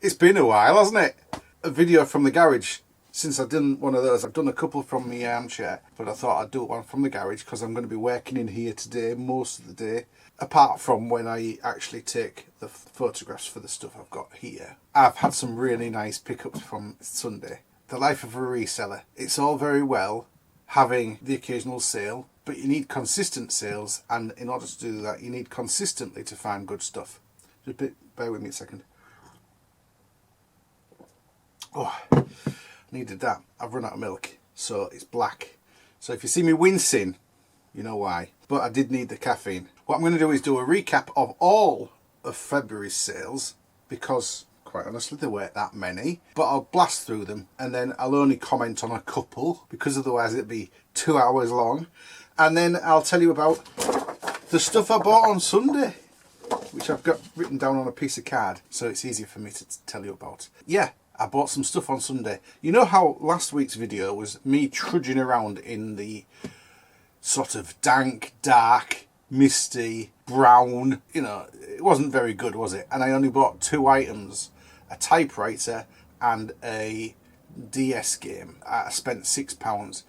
It's been a while, hasn't it? A video from the garage. Since I've done one of those, I've done a couple from the armchair, but I thought I'd do one from the garage because I'm going to be working in here today most of the day, apart from when I actually take the photographs for the stuff I've got here. I've had some really nice pickups from Sunday. The life of a reseller. It's all very well having the occasional sale, but you need consistent sales, and in order to do that you need consistently to find good stuff. Just bear with me a second. Oh, needed that. I've run out of milk, so it's black. So if you see me wincing, you know why. But I did need the caffeine. What I'm going to do is do a recap of all of February's sales, because quite honestly there weren't that many, but I'll blast through them and then I'll only comment on a couple, because otherwise it'd be 2 hours long. And then I'll tell you about the stuff I bought on Sunday, which I've got written down on a piece of card, so it's easier for me to tell you about. Yeah, I bought some stuff on Sunday. You know how last week's video was me trudging around in the sort of dank, dark, misty, brown, you know, it wasn't very good, was it? And I only bought 2 items, a typewriter and a DS game. I spent £6.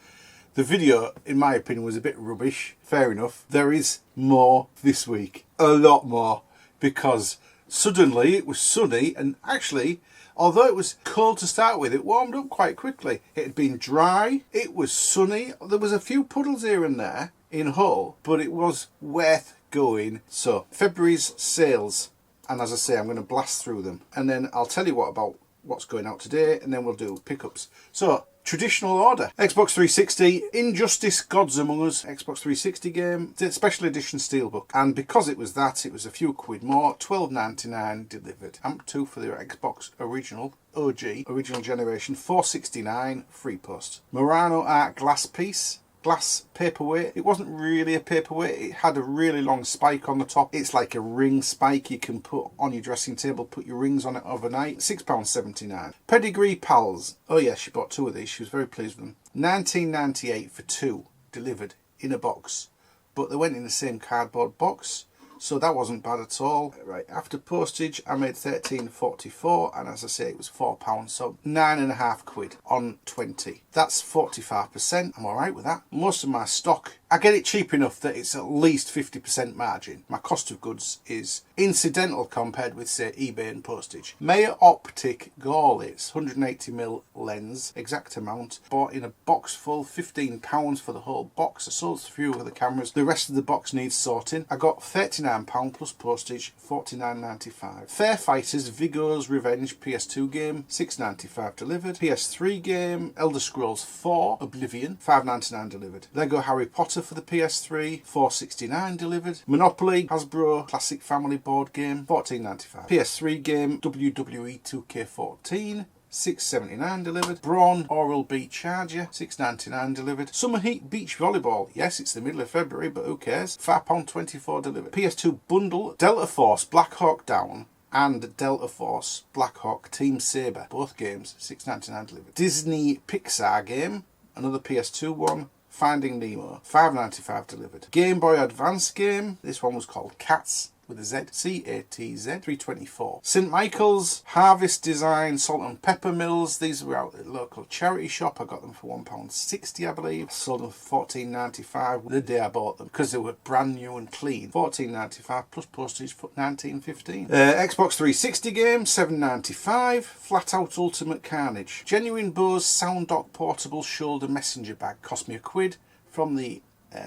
The video, in my opinion, was a bit rubbish. Fair enough. There is more this week. A lot more. Because suddenly it was sunny, and actually, although it was cold to start with, it warmed up quite quickly. It had been dry, it was sunny, there was a few puddles here and there in Hull, but it was worth going. So, February's sales, and as I say, I'm going to blast through them. And then I'll tell you about what's going out today, and then we'll do pickups. So, traditional order. Xbox 360, Injustice Gods Among Us, Xbox 360 game, special edition steelbook. And because it was that, it was a few quid more, £12.99 delivered. AMP2 for the Xbox original, OG, original generation, £4.69, free post. Murano Art glass piece. Glass paperweight. It wasn't really a paperweight, it had a really long spike on the top. It's like a ring spike you can put on your dressing table, put your rings on it overnight. £6.79. Pedigree Pals. Oh yeah, she bought 2 of these, she was very pleased with them. £19.98 for 2, delivered in a box. But they went in the same cardboard box, so that wasn't bad at all. Right, after postage I made £13.44, and as I say it was £4, so 9.5 quid on 20. That's 45%, I'm alright with that. Most of my stock, I get it cheap enough that it's at least 50% margin. My cost of goods is incidental compared with, say, eBay and postage. Mayer Optic Gauntlet 180mm lens, exact amount. Bought in a box full, £15 for the whole box. I sold a few of the cameras. The rest of the box needs sorting. I got £39 plus postage, £49.95. Fair Fighters Viggo's Revenge PS2 game, £6.95 delivered. PS3 game, Elder Scrolls 4 Oblivion, £5.99 delivered. Lego Harry Potter for the PS3, £4.69 delivered. Monopoly Hasbro Classic Family Board Game, £14.95. PS3 game WWE 2K14, £6.79 delivered. Braun Oral-B Charger, £6.99 delivered. Summer Heat Beach Volleyball, yes, it's the middle of February, but who cares? £5.24 delivered. PS2 bundle Delta Force Black Hawk Down and Delta Force Black Hawk Team Saber, both games, £6.99 delivered. Disney Pixar game, another PS2 one, Finding Nemo, £5.95 delivered. Game Boy Advance game, this one was called Cats, with a Z, C-A-T-Z, £3.24. St Michael's Harvest Design Salt and Pepper Mills. These were out at the local charity shop. I got them for £1.60, I believe. Sold them for £14.95 the day I bought them, because they were brand new and clean. £14.95 plus postage for £19.15. Xbox 360 game, £7.95. Flat Out Ultimate Carnage. Genuine Bose Sound Dock Portable Shoulder Messenger Bag. Cost me a quid from the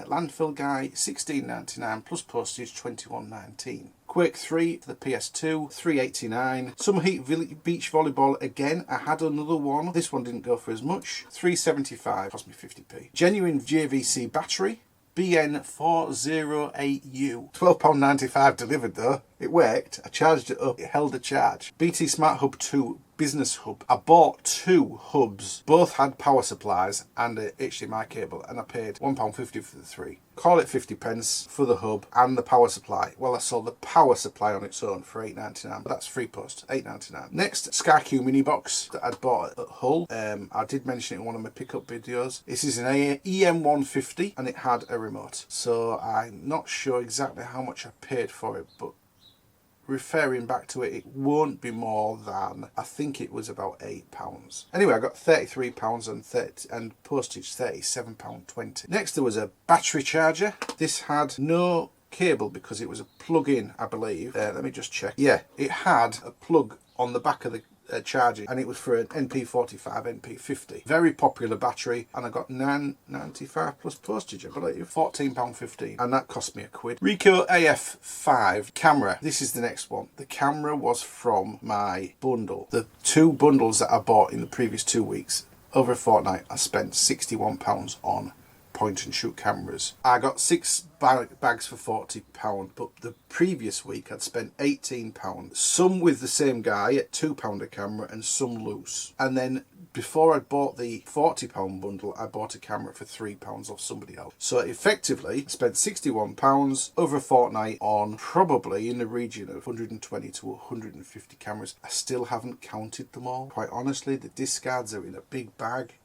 landfill guy, £16.99 plus postage, £21.19. Quake 3 for the PS2, £3.89. Summer Heat Beach Volleyball again. I had another one. This one didn't go for as much. £3.75, cost me 50p. Genuine JVC battery, BN408U. £12.95 delivered though. It worked. I charged it up. It held a charge. BT Smart Hub 2 Business Hub. I bought 2 hubs. Both had power supplies and a HDMI cable, and I paid £1.50 for the 3. Call it 50p for the hub and the power supply. Well, I sold the power supply on its own for £8.99, but that's free post, £8.99. Next, SkyQ mini box that I'd bought at Hull. I did mention it in one of my pickup videos. This is an EM150 and it had a remote. So I'm not sure exactly how much I paid for it, but referring back to it, it won't be more than, I think it was about £8. Anyway, I got £33 and postage £37.20. Next there was a battery charger. This had no cable because it was a plug-in, I believe. Let me just check. Yeah, it had a plug on the back of the charging, and it was for an NP45, NP50. Very popular battery, and I got £9.95 plus postage, I believe. £14.15, and that cost me £1. Ricoh AF5 camera. This is the next one. The camera was from my bundle. The 2 bundles that I bought in the previous 2 weeks, over a fortnight, I spent £61 on point and shoot cameras. I got 6 bags for £40, but the previous week I'd spent £18. Some with the same guy at £2 a camera and some loose. And then before I bought the £40 bundle, I bought a camera for £3 off somebody else. So effectively, I spent £61 over a fortnight on probably in the region of 120 to 150 cameras. I still haven't counted them all. Quite honestly, the discards are in a big bag.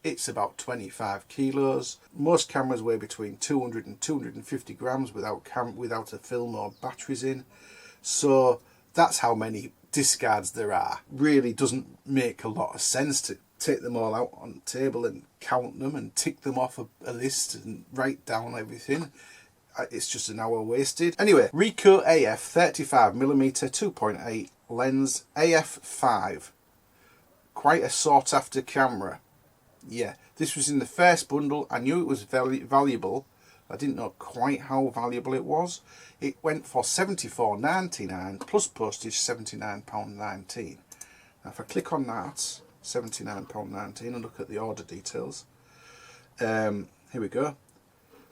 It's about 25 kilos. Most cameras weigh between 200 and 250 grams without a film or batteries in. So that's how many discards there are. Really doesn't make a lot of sense to take them all out on the table and count them and tick them off a list and write down everything. It's just an hour wasted. Anyway, Ricoh AF 35mm 2.8 lens AF5. Quite a sought after camera. Yeah, this was in the first bundle. I knew it was very valuable. I didn't know quite how valuable it was. It went for £74.99 plus postage £79.19. Now if I click on that, £79.19, and look at the order details. Here we go.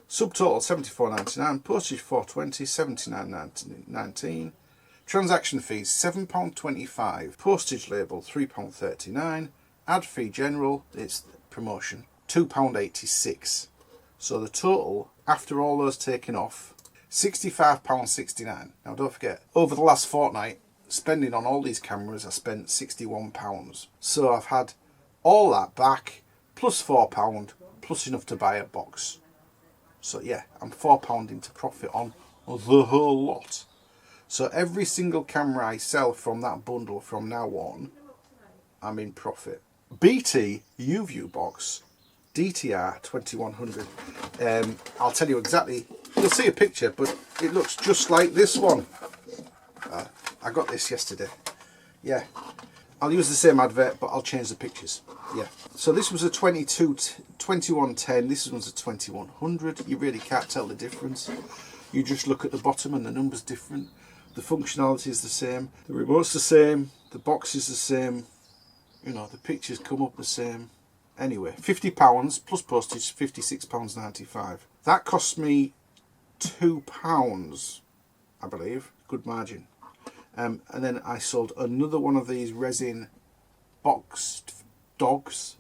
Subtotal £74.99, postage £4.20, £79.19. Transaction fees £7.25, postage label £3.39, ad fee general, it's promotion, £2.86. So the total, after all those taken off, £65.69. Now don't forget, over the last fortnight, spending on all these cameras, I spent £61. So I've had all that back, plus £4, plus enough to buy a box. So yeah, I'm £4 into profit on the whole lot. So every single camera I sell from that bundle from now on, I'm in profit. BT UView box DTR 2100. I'll tell you exactly, you'll see a picture, but it looks just like this one. I got this yesterday. Yeah, I'll use the same advert, but I'll change the pictures. Yeah, so this was a 2110, this one's a 2100. You really can't tell the difference. You just look at the bottom and the number's different. The functionality is the same, the remote's the same, the box is the same. You know, the pictures come up the same. Anyway, £50 plus postage, £56.95. That cost me £2, I believe. Good margin. And then I sold another one of these resin boxed dogs,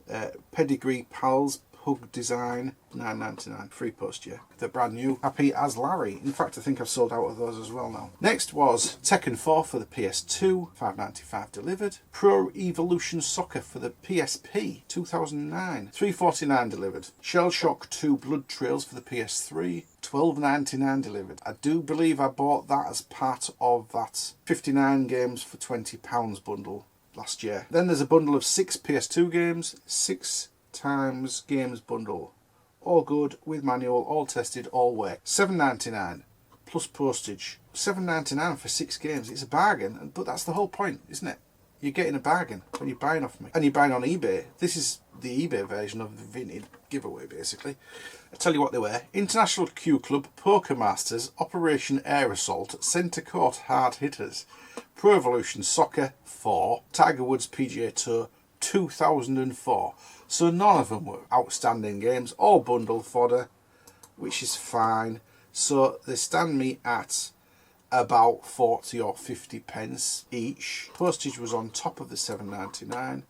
Pedigree Pals Pug Design, £9.99, free post, yeah. They're brand new. Happy as Larry. In fact, I think I've sold out of those as well now. Next was Tekken 4 for the PS2, £5.95 delivered. Pro Evolution Soccer for the PSP, 2009, £3.49 delivered. Shell Shock 2 Blood Trails for the PS3, £12.99 delivered. I do believe I bought that as part of that 59 games for £20 bundle last year. Then there's a bundle of 6 PS2 games, 6 times games bundle, all good with manual, all tested, all work. £7.99 plus postage. £7.99 for 6 games. It's a bargain, but that's the whole point, isn't it? You're getting a bargain when you're buying off me, and you're buying on eBay. This is the eBay version of the Vinted giveaway, basically. I tell you what they were: International Q Club, Poker Masters, Operation Air Assault, Centre Court Hard Hitters, Pro Evolution Soccer 4, Tiger Woods PGA Tour 2004. So none of them were outstanding games, all bundle fodder, which is fine. So they stand me at about 40 or 50 pence each. Postage was on top of the £7.99,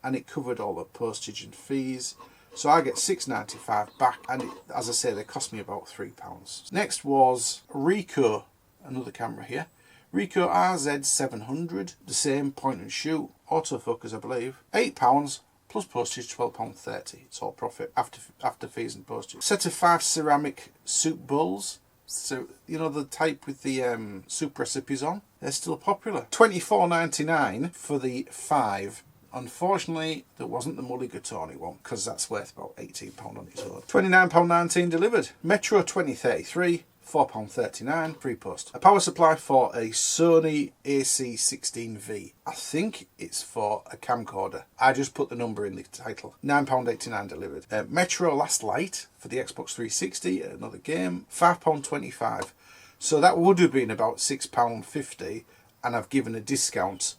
and it covered all the postage and fees. So I get £6.95 back, and as I say, they cost me about £3. Next was Ricoh, another camera here. Ricoh RZ700, the same point and shoot, autofocus I believe, £8 plus postage, £12.30. It's all profit after fees and postage. Set of 5 ceramic soup bowls, So, you know, the type with the soup recipes on, they're still popular. $24.99 for the 5. Unfortunately, there wasn't the mulligatawny one, because that's worth about £18 on its own. £29.19 delivered. Metro 2033, £4.39, free post. A power supply for a Sony AC16V. I think it's for a camcorder. I just put the number in the title. £9.89 delivered. Metro Last Light for the Xbox 360, another game, £5.25. So that would have been about £6.50, and I've given a discount,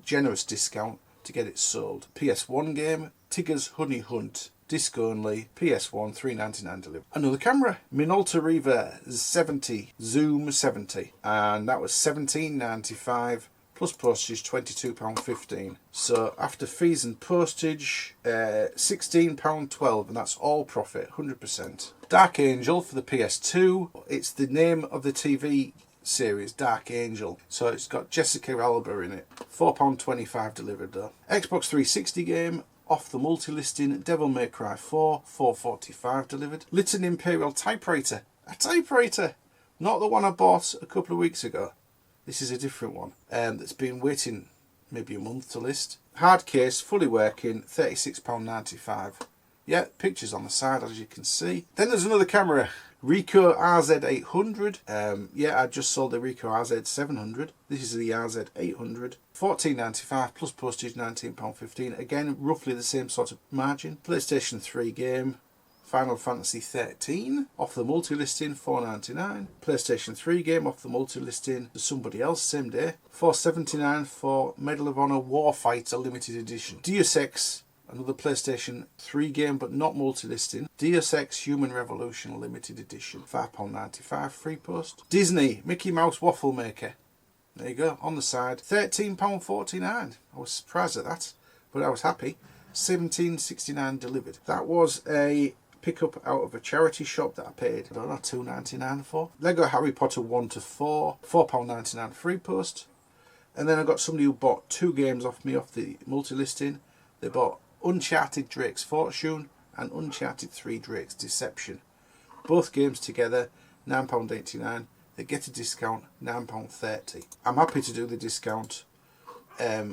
generous discount, to get it sold. PS1 game, Tigger's Honey Hunt, disc only, PS1, £3.99 delivered. Another camera, Minolta Riva 70, Zoom 70, and that was £17.95 plus postage, £22.15. So after fees and postage, £16.12, and that's all profit, 100%. Dark Angel for the PS2. It's the name of the TV series, Dark Angel. So it's got Jessica Alba in it. £4.25 delivered though. Xbox 360 game, off the multi-listing, Devil May Cry 4, £4.45 delivered. Lytton Imperial typewriter. A typewriter! Not the one I bought a couple of weeks ago. This is a different one. That's been waiting maybe a month to list. Hard case, fully working, £36.95. Yeah, pictures on the side as you can see. Then there's another camera. Ricoh RZ800. Yeah, I just sold the Ricoh RZ700. This is the RZ800. £14.95 plus postage, £19.15. Again, roughly the same sort of margin. PlayStation 3 game, Final Fantasy 13, off the multi-listing, £4.99. PlayStation 3 game, off the multi-listing to somebody else, same day, £4.79 for Medal of Honor Warfighter Limited Edition. Deus Ex, another PlayStation 3 game, but not multi-listing. Deus Ex Human Revolution Limited Edition, £5.95, free post. Disney Mickey Mouse Waffle Maker. There you go, on the side, £13.49. I was surprised at that, but I was happy. £17.69 delivered. That was a pick-up out of a charity shop that I paid, I don't know, £2.99 for. Lego Harry Potter 1 to 4, £4.99 free post. And then I got somebody who bought 2 games off me off the multi-listing. They bought Uncharted Drake's Fortune and Uncharted 3 Drake's Deception. Both games together, £9.89. They get a discount, £9.30. I'm happy to do the discount,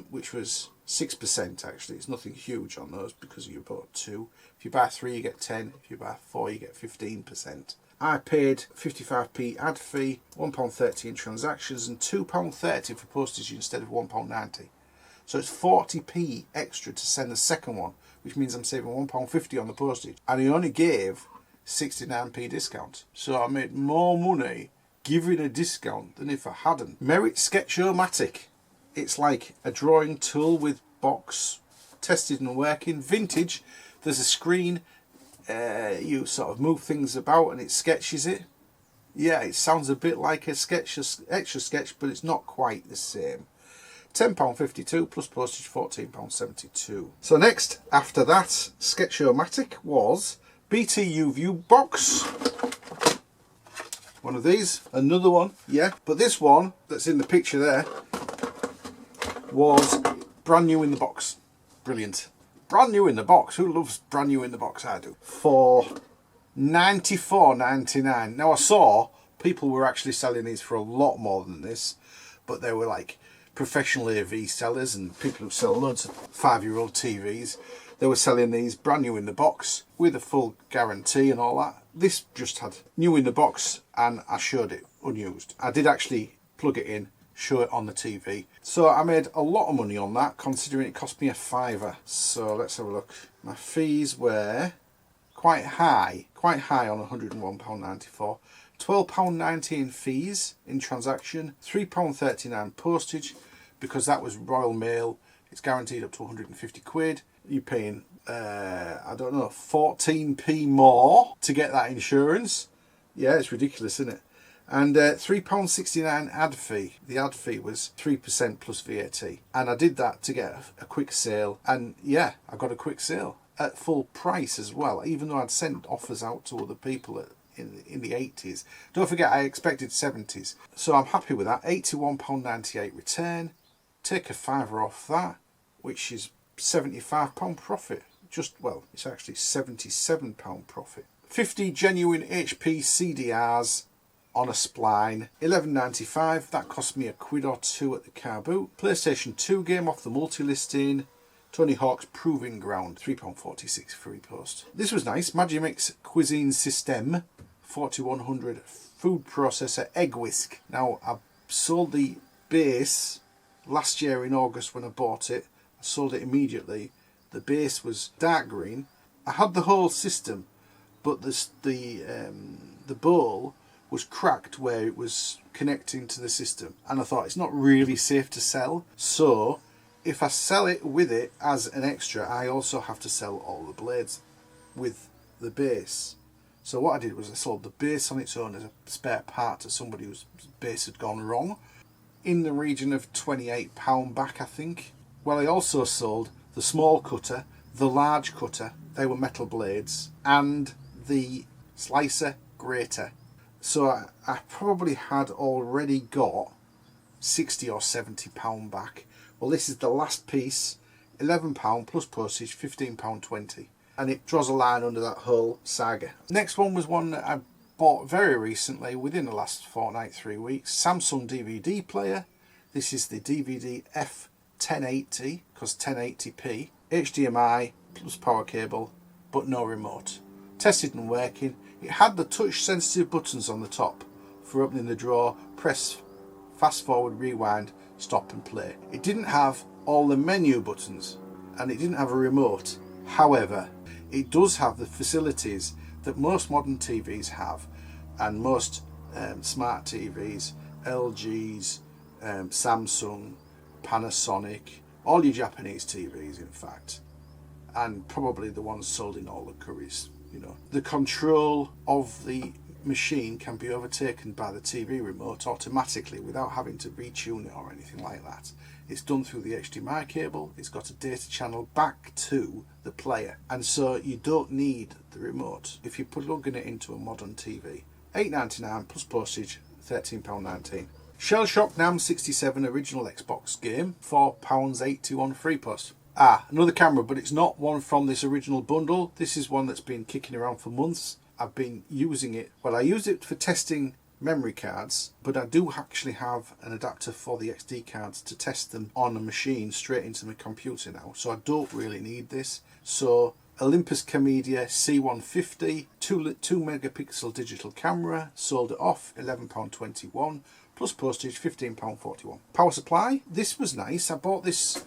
which was 6% actually. It's nothing huge on those because you bought 2. If you buy 3 you get 10. If you buy 4 you get 15%. I paid 55p ad fee, £1.30 in transactions and £2.30 for postage instead of £1.90. So it's 40p extra to send the second one, which means I'm saving £1.50 on the postage. And he only gave 69p discount. So I made more money giving a discount than if I hadn't. Merit Sketch-O-Matic. It's like a drawing tool with box, tested and working, vintage. There's a screen, you sort of move things about and it sketches it. Yeah, it sounds a bit like a sketch, extra sketch, but it's not quite the same. £10.52 plus postage, £14.72. So next, after that, Sketch-O-Matic was BTU View Box. One of these, another one, yeah. But this one that's in the picture there was brand new in the box. Brilliant. Brand new in the box. Who loves brand new in the box? I do. For $94.99. Now I saw people were actually selling these for a lot more than this, but they were like professional AV sellers and people who sell loads of 5-year-old TVs. They were selling these brand new in the box with a full guarantee and all that. This just had new in the box and I showed it unused. I did actually plug it in, show it on the TV. So I made a lot of money on that considering it cost me a £5. So let's have a look. My fees were quite high on £101.94. £12.90 in fees in transaction, £3.39 postage because that was Royal Mail. It's guaranteed up to 150 quid. You're paying, I don't know, 14p more to get that insurance. Yeah, it's ridiculous, isn't it? And £3.69 ad fee. The ad fee was 3% plus VAT. And I did that to get a quick sale. And yeah, I got a quick sale at full price as well, even though I'd sent offers out to other people in the 80s. Don't forget, I expected 70s. So I'm happy with that. £81.98 return. Take a £5 off that, which is £75 profit. Well, it's actually £77 profit. 50 genuine HP CDRs on a spline. £11.95, that cost me a quid or two at the car boot. PlayStation 2 game off the multi-listing. Tony Hawk's Proving Ground, £3.46 free post. This was nice. Magimix Cuisine System 4100 food processor egg whisk. Now, I sold the base last year in August when I bought it. I sold it immediately. The base was dark green. I had the whole system, but the bowl was cracked where it was connecting to the system, and I thought it's not really safe to sell. So if I sell it with it as an extra, I also have to sell all the blades with the base. So what I did was I sold the base on its own as a spare part to somebody whose base had gone wrong, in the region of £28 back, I think. Well, I also sold the small cutter, the large cutter, they were metal blades, and the slicer grater. So I probably had already got £60 or £70 back. Well, this is the last piece, £11 plus postage, £15.20. And it draws a line under that whole saga. Next one was one that I bought very recently, within the last fortnight, 3 weeks. Samsung DVD player. This is the DVD F1080, because 1080p. HDMI plus power cable, but no remote. Tested and working. It had the touch sensitive buttons on the top for opening the drawer, press, fast forward, rewind, stop and play. It didn't have all the menu buttons and it didn't have a remote. However, it does have the facilities that most modern TVs have, and most smart TVs, LGs, Samsung, Panasonic, all your Japanese TVs in fact, and probably the ones sold in all the curries. You know, the control of the machine can be overtaken by the TV remote automatically without having to retune it or anything like that. It's done through the HDMI cable. It's got a data channel back to the player, and so you don't need the remote if you're plugging it into a modern TV. £8.99 plus postage, £13.19. Shell Shock NAM 67 original Xbox game, £4.81 free post. Another camera, but it's not one from this original bundle. This is one that's been kicking around for months. I've been using it, well, I used it for testing memory cards, but I do actually have an adapter for the XD cards to test them on a machine straight into my computer now, so I don't really need this. So Olympus Camedia C150 2 megapixel digital camera, sold it off, £11.21 plus postage, £15.41. Power supply, this was nice. I bought this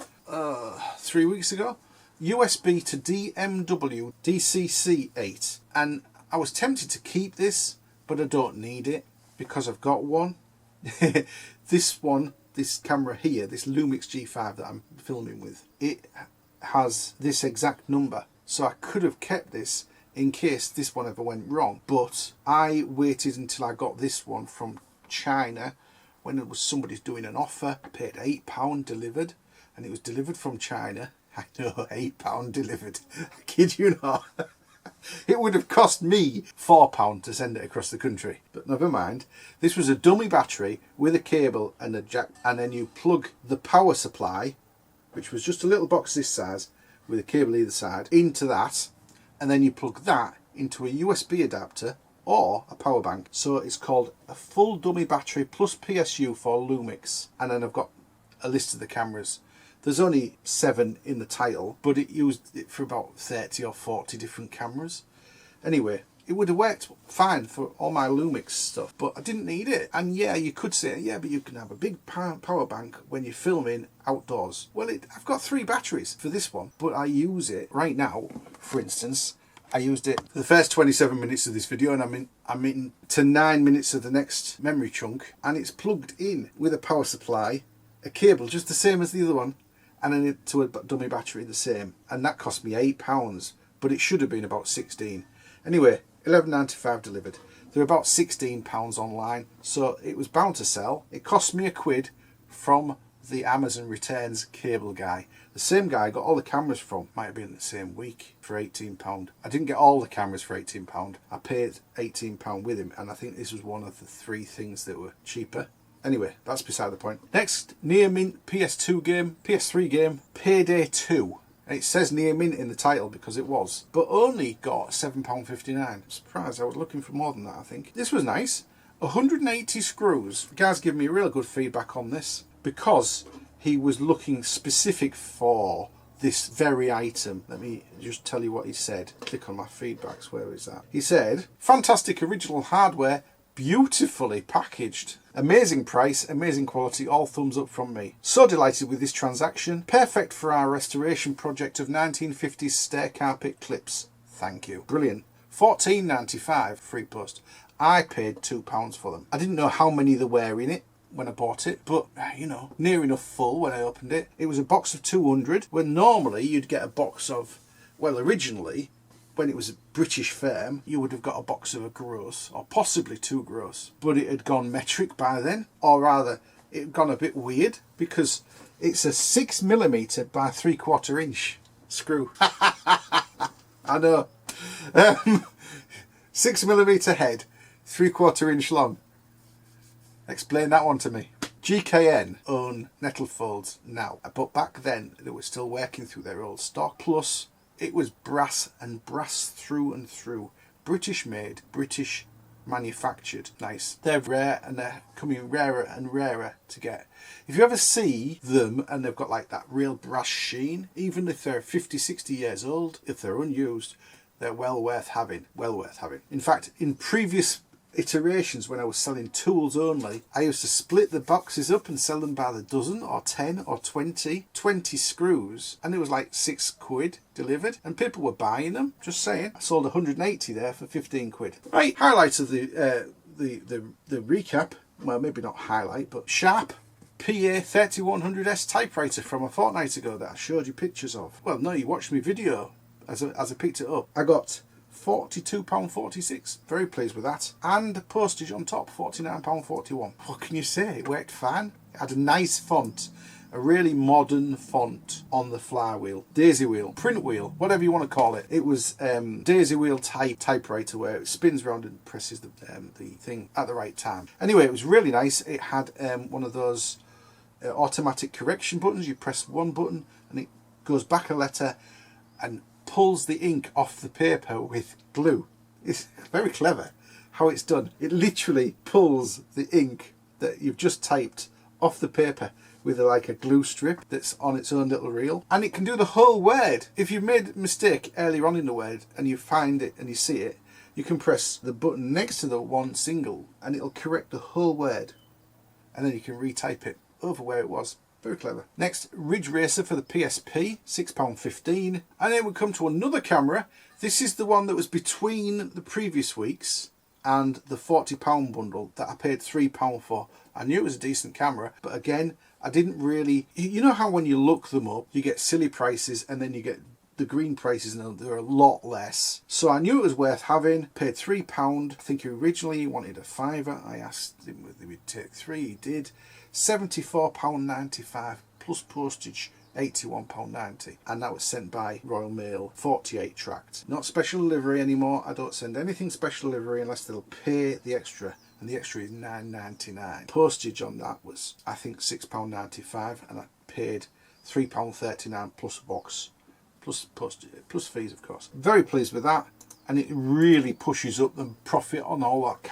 3 weeks ago. USB to DMW DCC8, and I was tempted to keep this, but I don't need it because I've got one. This camera here, this Lumix G5 that I'm filming with, it has this exact number, so I could have kept this in case this one ever went wrong, but I waited until I got this one from China when it was somebody's doing an offer. I paid £8 delivered, and it was delivered from China. I know, £8 delivered. I kid you not. It would have cost me £4 to send it across the country, but never mind. This was a dummy battery with a cable and a jack, and then you plug the power supply, which was just a little box this size with a cable either side, into that, and then you plug that into a USB adapter or a power bank. So it's called a full dummy battery plus PSU for Lumix. And then I've got a list of the cameras. There's only 7 in the title, but it used it for about 30 or 40 different cameras. Anyway, it would have worked fine for all my Lumix stuff, but I didn't need it. And yeah, you could say, yeah, but you can have a big power bank when you're filming outdoors. Well, I've got 3 batteries for this one, but I use it right now. For instance, I used it for the first 27 minutes of this video, and I'm in to 9 minutes of the next memory chunk, and it's plugged in with a power supply, a cable just the same as the other one, and then to a dummy battery the same, and that cost me £8, but it should have been about 16. Anyway, £11.95 delivered. They're about £16 online, so it was bound to sell. It cost me a quid from the Amazon returns cable guy. The same guy I got all the cameras from, might have been the same week, for £18. I didn't get all the cameras for £18. I paid £18 with him, and I think this was one of the 3 things that were cheaper. Anyway, that's beside the point. Next, Near Mint PS2 game, PS3 game, Payday 2. And it says Near Mint in the title because it was, but only got £7.59. I'm surprised, I was looking for more than that, I think. This was nice. 180 screws. The guy's given me real good feedback on this because he was looking specific for this very item. Let me just tell you what he said. Click on my feedbacks. Where is that? He said, fantastic original hardware, beautifully packaged. Amazing price, amazing quality, all thumbs up from me. So delighted with this transaction. Perfect for our restoration project of 1950s stair carpet clips. Thank you. Brilliant. $14.95 free post. I paid £2 for them. I didn't know how many there were in it when I bought it, but you know, near enough full when I opened it. It was a box of 200, when normally you'd get a box of, well, originally when it was a British firm, you would have got a box of a gross, or possibly 2 gross. But it had gone metric by then, or rather, it had gone a bit weird, because it's a 6mm by 3/4 inch screw. I know. 6mm head, 3/4 inch long. Explain that one to me. GKN own Nettlefolds now, but back then they were still working through their old stock. Plus, it was brass, and brass through and through. British made, British manufactured. Nice. They're rare, and they're coming rarer and rarer to get. If you ever see them and they've got like that real brass sheen, even if they're 50, 60 years old, if they're unused, they're well worth having. Well worth having. In fact, in previous iterations when I was selling tools only, I used to split the boxes up and sell them by the dozen, or 10 or 20 screws, and it was like £6 delivered, and people were buying them. Just saying. I sold 180 there for 15 quid. Right, highlights of the recap. Well, maybe not highlight, but Sharp PA3100S typewriter from a fortnight ago that I showed you pictures of. Well, no, you watched my video as I picked it up. I got £42.46. Very pleased with that. And postage on top, £49.41. What can you say? It worked fine. It had a nice font. A really modern font on the flywheel. Daisy wheel, print wheel, whatever you want to call it. It was daisy wheel typewriter where it spins around and presses the thing at the right time. Anyway, it was really nice. It had one of those automatic correction buttons. You press one button and it goes back a letter and pulls the ink off the paper with glue. It's very clever how it's done. It literally pulls the ink that you've just typed off the paper with like a glue strip that's on its own little reel, and it can do the whole word. If you've made a mistake earlier on in the word and you find it and you see it, you can press the button next to the one single and it'll correct the whole word, and then you can retype it over where it was. Very clever. Next, Ridge Racer for the PSP, £6.15. And then we come to another camera. This is the one that was between the previous weeks and the £40 bundle that I paid £3 for. I knew it was a decent camera, but again, I didn't really... You know how when you look them up, you get silly prices and then you get the green prices and they're a lot less. So I knew it was worth having, paid £3. I think originally he wanted a fiver. I asked him whether he would take 3, he did. £74.95 plus postage, £81.90, and that was sent by Royal Mail, 48 tracked. Not special delivery anymore. I don't send anything special delivery unless they'll pay the extra, and the extra is £9.99. Postage on that was, I think, £6.95, and I paid £3.39 plus box, plus postage, plus fees, of course. Very pleased with that. And it really pushes up the profit on all that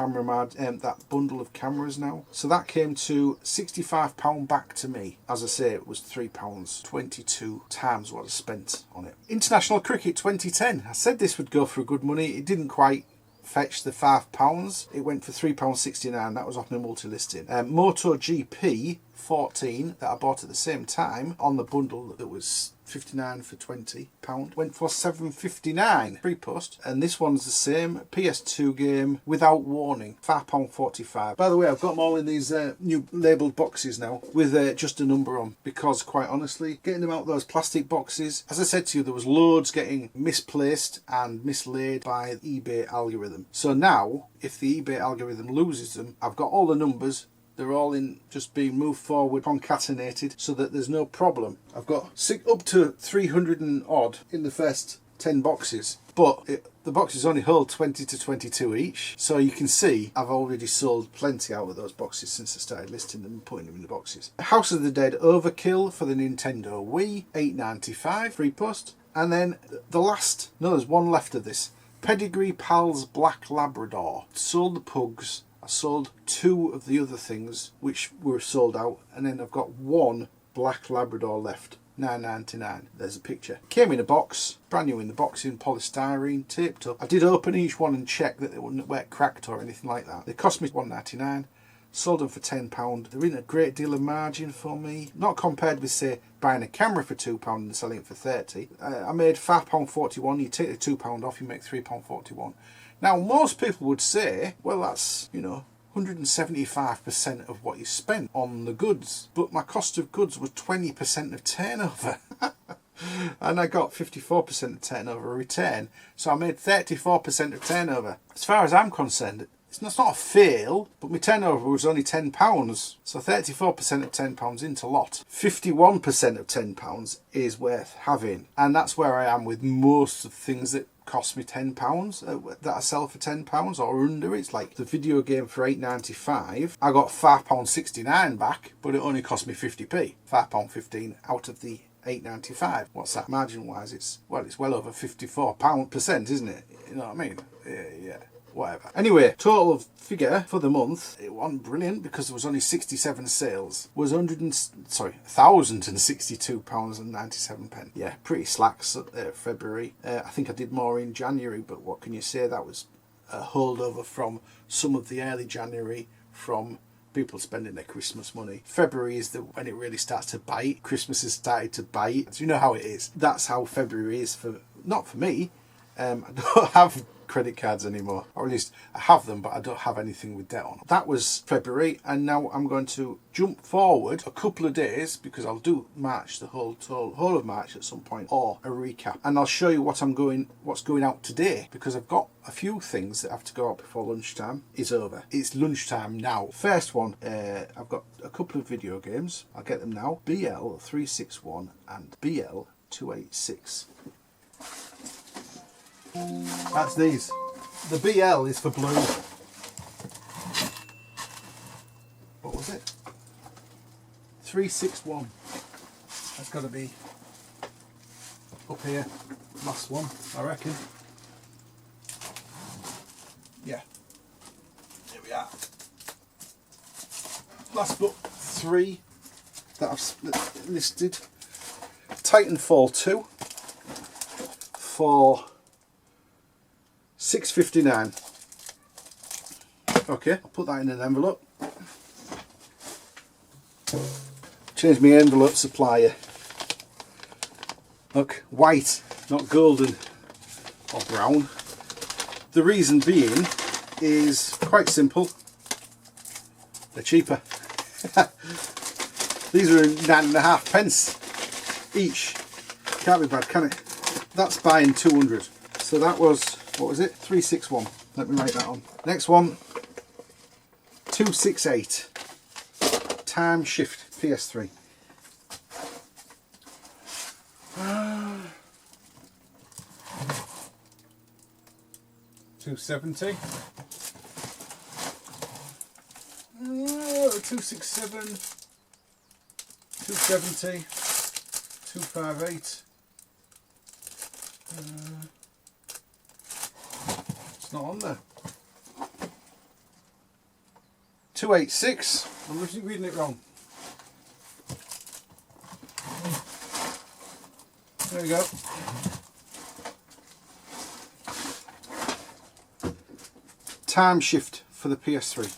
that bundle of cameras now. So that came to £65 back to me. As I say, it was £3, 22 times what I spent on it. International Cricket 2010. I said this would go for good money. It didn't quite fetch the £5. It went for £3.69. That was off my multi-listing. MotoGP 14 that I bought at the same time on the bundle that was 59 for £20 went for £7.59 free post, and this one's the same PS2 game without warning, £5.45. By the way, I've got them all in these new labelled boxes now with just a number on, because quite honestly, getting them out of those plastic boxes, as I said to you, there was loads getting misplaced and mislaid by the eBay algorithm. So now if the eBay algorithm loses them, I've got all the numbers. They're all in just being moved forward, concatenated, so that there's no problem. I've got up to 300 and odd in the first 10 boxes, but the boxes only hold 20 to 22 each. So you can see I've already sold plenty out of those boxes since I started listing them and putting them in the boxes. House of the Dead Overkill for the Nintendo Wii, £8.95 free post. And then the last, no, there's one left of this. Pedigree Pals Black Labrador. Sold the pugs. I sold 2 of the other things which were sold out, and then I've got 1 black Labrador left. $9.99. There's a picture. Came in a box, brand new in the box, in polystyrene, taped up. I did open each one and check that they weren't cracked or anything like that. They cost me £1.99. Sold them for £10. They're in a great deal of margin for me. Not compared with, say, buying a camera for £2 and selling it for £30. I made £5.41. You take the £2 off, you make £3.41. Now, most people would say, well, that's, you know, 175% of what you spent on the goods. But my cost of goods was 20% of turnover. And I got 54% of turnover return. So I made 34% of turnover. As far as I'm concerned, it's not a fail, but my turnover was only £10. So 34% of £10 into lot. 51% of £10 is worth having. And that's where I am with most of the things that cost me £10 that I sell for £10 or under. It's like the video game for $8.95. I got £5.69 back, but it only cost me 50p. £5.15 out of the $8.95. What's that margin wise? It's well over 54%, isn't it? You know what I mean? Yeah. Whatever. Anyway, total figure for the month, it wasn't brilliant because there was only 67 sales. Was £1,062.97. Yeah, pretty slacks February. I think I did more in January, but what can you say? That was a holdover from some of the early January from people spending their Christmas money. February is when it really starts to bite. Christmas has started to bite. So you know how it is. That's how February is not for me. I don't have credit cards anymore, or at least I have them, but I don't have anything with debt on. That was February, and now I'm going to jump forward a couple of days because I'll do March, the whole of March at some point, or a recap, and I'll show you what's going out today, because I've got a few things that have to go out before lunchtime is over. It's lunchtime now. First one, I've got a couple of video games. I'll get them now. BL361 and BL286. That's these. The BL is for blue. What was it? 361. That's got to be up here. Last one, I reckon. Yeah. Here we are. Last book 3 that I've listed. Titanfall 2 for $6.59. Okay, I'll put that in an envelope. Change my envelope supplier. Look, white, not golden or brown. The reason being is quite simple. They're cheaper. These are 9.5p each. Can't be bad, can it? That's buying 200. So that was, what was it? 361. Let me write that on. Next one, 268. Time Shift PS3. 270. 267. 270. 258. It's not on there. 286. I'm reading it wrong. There we go. Time Shift for the PS3.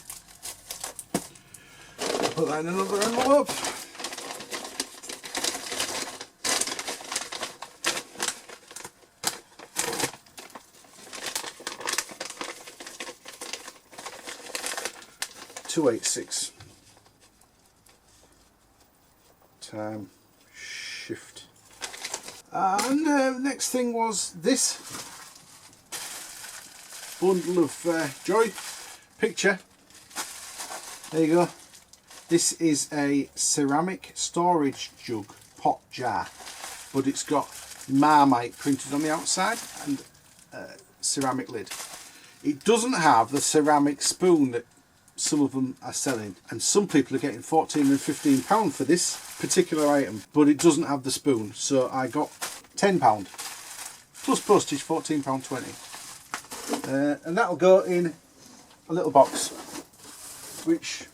Put that in another envelope. $286. Time Shift. And next thing was this bundle of joy picture. There you go. This is a ceramic storage jug pot jar, but it's got Marmite printed on the outside and ceramic lid. It doesn't have the ceramic spoon that some of them are selling, and some people are getting £14 and £15 for this particular item, but it doesn't have the spoon, so I got £10 plus postage, £14.20, and that'll go in a little box. which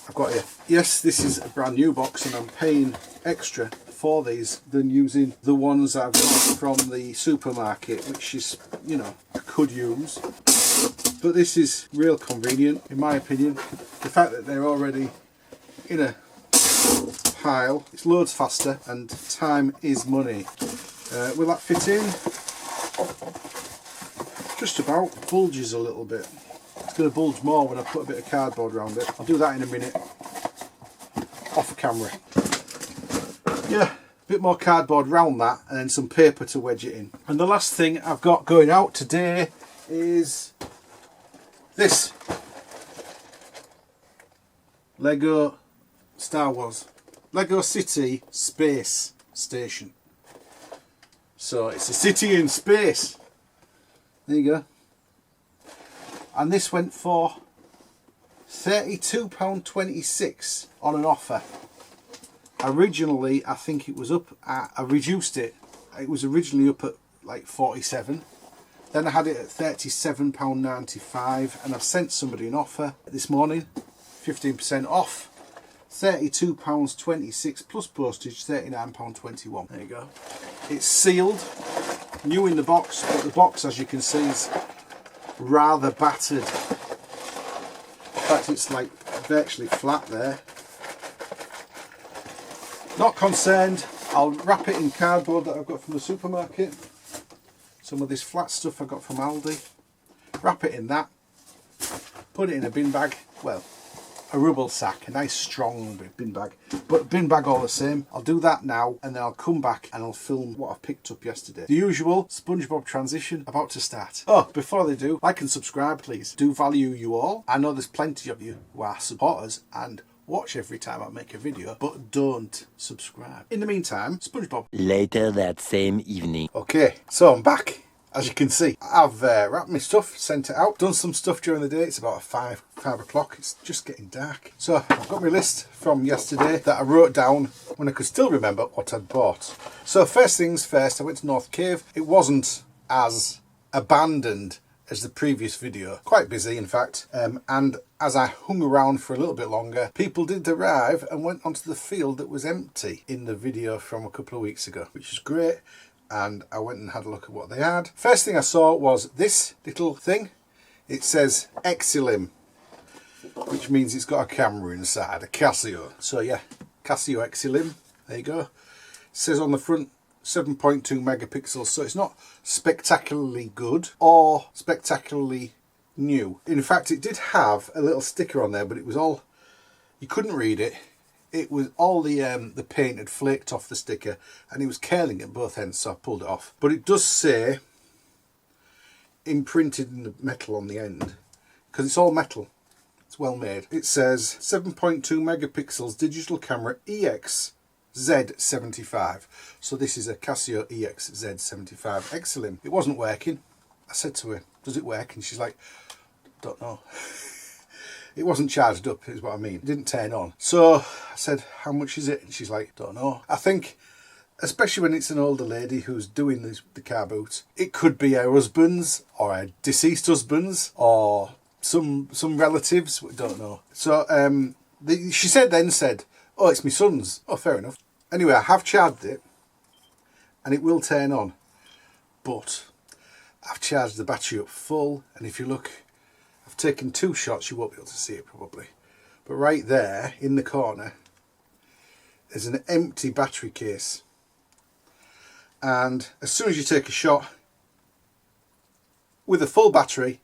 I've got here. Yes, this is a brand new box and I'm paying extra for these than using the ones I've got from the supermarket, which is, you know, I could use. But this is real convenient, in my opinion. The fact that they're already in a pile, it's loads faster and time is money. Will that fit in? Just about. Bulges a little bit. It's going to bulge more when I put a bit of cardboard around it. I'll do that in a minute. Off camera. Yeah, a bit more cardboard round that and then some paper to wedge it in. And the last thing I've got going out today is this. Lego Star Wars. Lego City Space Station. So it's a city in space. There you go. And this went for £32.26 on an offer. Originally, I think it was up at, I reduced it. It was originally up at like 47. Then I had it at £37.95 and I've sent somebody an offer this morning, 15% off. £32.26 plus postage, £39.21. There you go. It's sealed, new in the box, but the box, as you can see, is rather battered. In fact, it's like virtually flat there. Not concerned. I'll wrap it in cardboard that I've got from the supermarket. Some of this flat stuff I got from Aldi. Wrap it in that. Put it in a bin bag. Well, a rubble sack, a nice strong bin bag, but bin bag all the same. I'll do that now and then I'll come back and I'll film what I picked up yesterday. The usual SpongeBob transition about to start. Oh, before they do, like and subscribe please. Do value you all. I know there's plenty of you who are supporters and watch every time I make a video, but don't subscribe. In the meantime, SpongeBob. Later that same evening. Okay, so I'm back. As you can see, I've wrapped my stuff, sent it out, done some stuff during the day. It's about 5 o'clock. It's just getting dark. So I've got my list from yesterday that I wrote down when I could still remember what I'd bought. So first things first, I went to North Cave. It wasn't as abandoned as the previous video. Quite busy, in fact. And as I hung around for a little bit longer, people did arrive and went onto the field that was empty in the video from a couple of weeks ago, which is great. And I went and had a look at what they had. First thing I saw was this little thing. It says Exilim, which means it's got a camera inside, a Casio. So yeah, Casio Exilim, there you go. It says on the front 7.2 megapixels, so it's not spectacularly good or spectacularly new. In fact, it did have a little sticker on there, but it was all, you couldn't read it. It was all the paint had flaked off the sticker and it was curling at both ends, so I pulled it off. But it does say, imprinted in the metal on the end, because it's all metal, it's well made. It says 7.2 megapixels digital camera EXZ75. So this is a Casio EXZ75 Exilim. It wasn't working. I said to her, does it work? And she's like, don't know. It wasn't charged up, is what I mean. It didn't turn on. So I said, how much is it? And she's like, don't know. I think, especially when it's an older lady who's doing the car boots, it could be her husband's or her deceased husband's or some relatives. We don't know. So she said, oh, it's my son's. Oh, fair enough. Anyway, I have charged it and it will turn on. But I've charged the battery up full, and if you look, I've taken 2 shots. You won't be able to see it probably, but right there in the corner there's an empty battery case, and as soon as you take a shot with a full battery,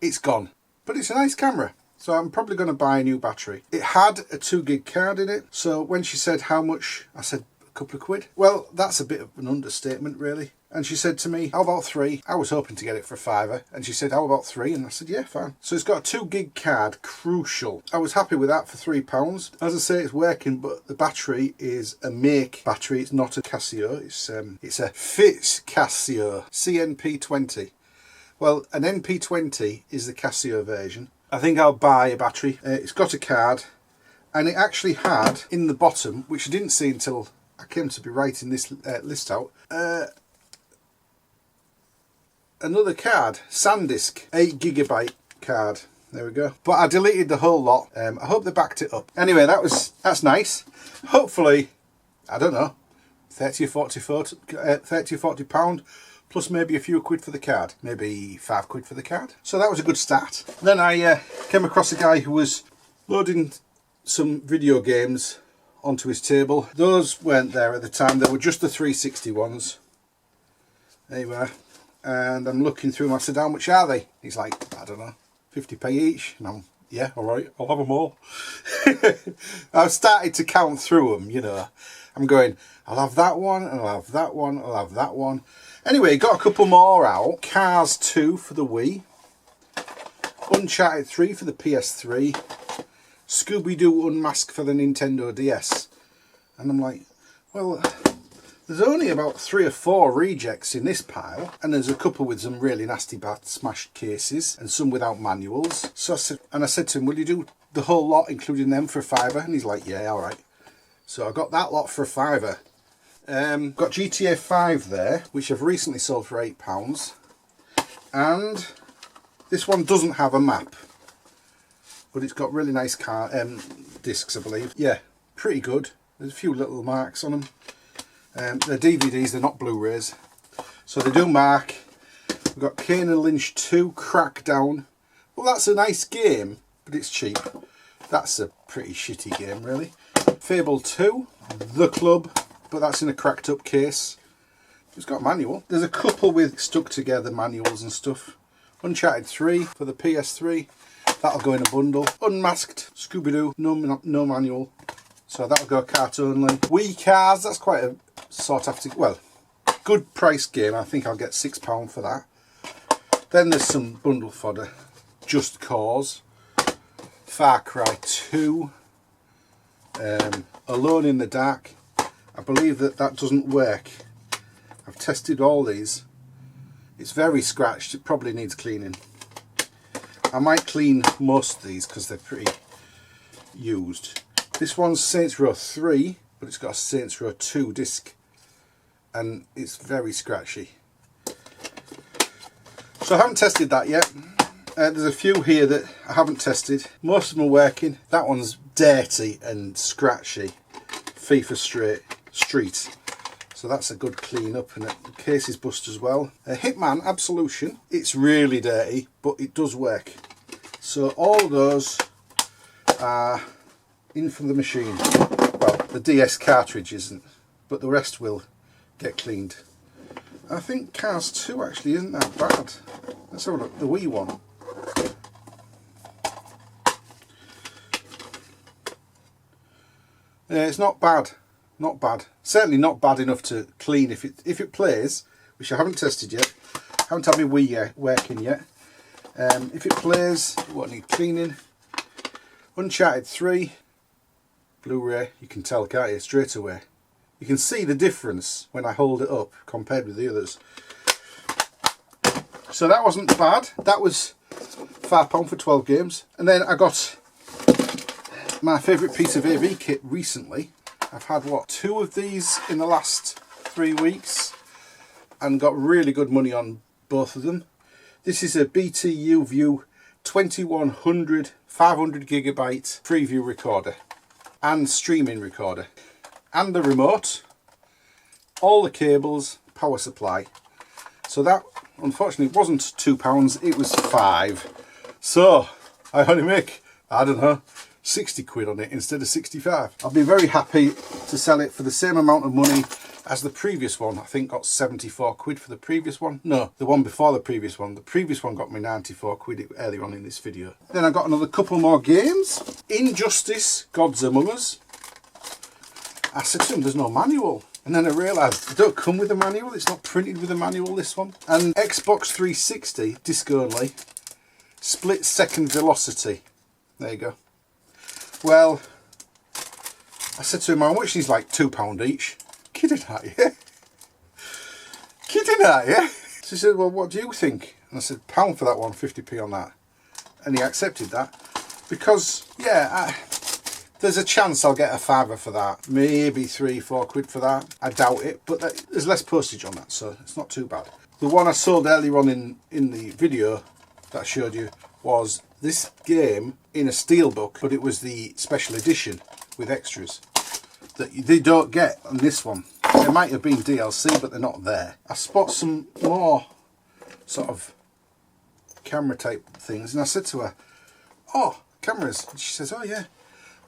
it's gone. But it's a nice camera, so I'm probably going to buy a new battery. It had a 2 gig card in it, so when she said how much, I said a couple of quid. Well, that's a bit of an understatement really. And she said to me, how about 3? I was hoping to get it for a £5. And she said, how about 3? And I said, yeah, fine. So it's got a 2 gig card, crucial. I was happy with that for £3. As I say, it's working, but the battery is a make battery. It's not a Casio. It's a Fitz Casio CNP20. Well, an NP20 is the Casio version. I think I'll buy a battery. It's got a card, and it actually had in the bottom, which I didn't see until I came to be writing this list out, another card, SanDisk, 8 gigabyte card. There we go. But I deleted the whole lot. I hope they backed it up. Anyway, that's nice. Hopefully, I don't know, 30 or 40 pound, plus maybe a few quid for the card. Maybe £5 for the card. So that was a good start. Then I came across a guy who was loading some video games onto his table. Those weren't there at the time. They were just the 360 ones. There you are. And I'm looking through them. I said, how much are they? He's like, I don't know, 50p each. And I'm, yeah, all right, I'll have them all. I've started to count through them, you know. I'm going, I'll have that one, and I'll have that one, I'll have that one. Anyway, got a couple more out. Cars 2 for the Wii. Uncharted 3 for the PS3. Scooby-Doo Unmasked for the Nintendo DS. And I'm like, well, there's only about 3 or 4 rejects in this pile, and there's a couple with some really nasty bad smashed cases and some without manuals. So I said to him, will you do the whole lot including them for £5? And he's like, yeah, all right. So I got that lot for £5. Got GTA 5 there, which I've recently sold for £8. And this one doesn't have a map, but it's got really nice discs, I believe. Yeah, pretty good. There's a few little marks on them. They're DVDs, they're not Blu-rays. So they do mark. We've got Kane and Lynch 2 Crackdown. Well, that's a nice game, but it's cheap. That's a pretty shitty game, really. Fable 2, The Club, but that's in a cracked up case. It's got a manual. There's a couple with stuck together manuals and stuff. Uncharted 3 for the PS3. That'll go in a bundle. Unmasked, Scooby-Doo, no manual. So that'll go cart only. Wii Cars, that's quite a sought after, well, good price game. I think I'll get £6 for that. Then there's some bundle fodder. Just Cause. Far Cry 2. Alone in the Dark. I believe that doesn't work. I've tested all these. It's very scratched. It probably needs cleaning. I might clean most of these because they're pretty used. This one's Saints Row 3, but it's got a Saints Row 2 disc, and it's very scratchy. So I haven't tested that yet. There's a few here that I haven't tested. Most of them are working. That one's dirty and scratchy. FIFA Street. So that's a good clean up, and the case is bust as well. Hitman Absolution. It's really dirty, but it does work. So all of those are in from the machine. Well, the DS cartridge isn't, but the rest will get cleaned. I think Cars 2 actually isn't that bad. Let's have a look. The Wii one. Yeah, it's not bad. Not bad. Certainly not bad enough to clean if it plays, which I haven't tested yet. Haven't had my Wii working yet. If it plays, it won't need cleaning. Uncharted 3 Blu-ray, you can tell, can't you, straight away. You can see the difference when I hold it up compared with the others. So that wasn't bad. That was £5 for 12 games. And then I got my favourite piece of AV kit recently. I've had, what, 2 of these in the last 3 weeks and got really good money on both of them. This is a BTU View 2100 500GB preview recorder and streaming recorder, and the remote, all the cables, power supply. So that unfortunately wasn't £2, it was £5. So I only make, I don't know, 60 quid on it instead of 65. I'll be very happy to sell it for the same amount of money as the previous one. I think got 74 quid for the previous one. No, the one before the previous one. The previous one got me 94 quid earlier on in this video. Then I got another couple more games. Injustice, Gods Among Us. I said to him, there's no manual. And then I realised they don't come with a manual. It's not printed with a manual, this one. And Xbox 360, disc only, Split Second Velocity. There you go. Well, I said to him, how much? He's like £2 each. Kidding at you? Kidding at you? So he said, well, what do you think? And I said, £1 for that one, 50p on that. And he accepted that. Because, yeah, there's a chance I'll get a £5 for that. Maybe 3-4 quid for that. I doubt it, but there's less postage on that, so it's not too bad. The one I sold earlier on in the video that I showed you was this game in a steelbook, but it was the special edition with extras that they don't get on this one. There might have been DLC, but they're not there. I spot some more sort of camera type things, and I said to her, oh, cameras. And she says, oh yeah.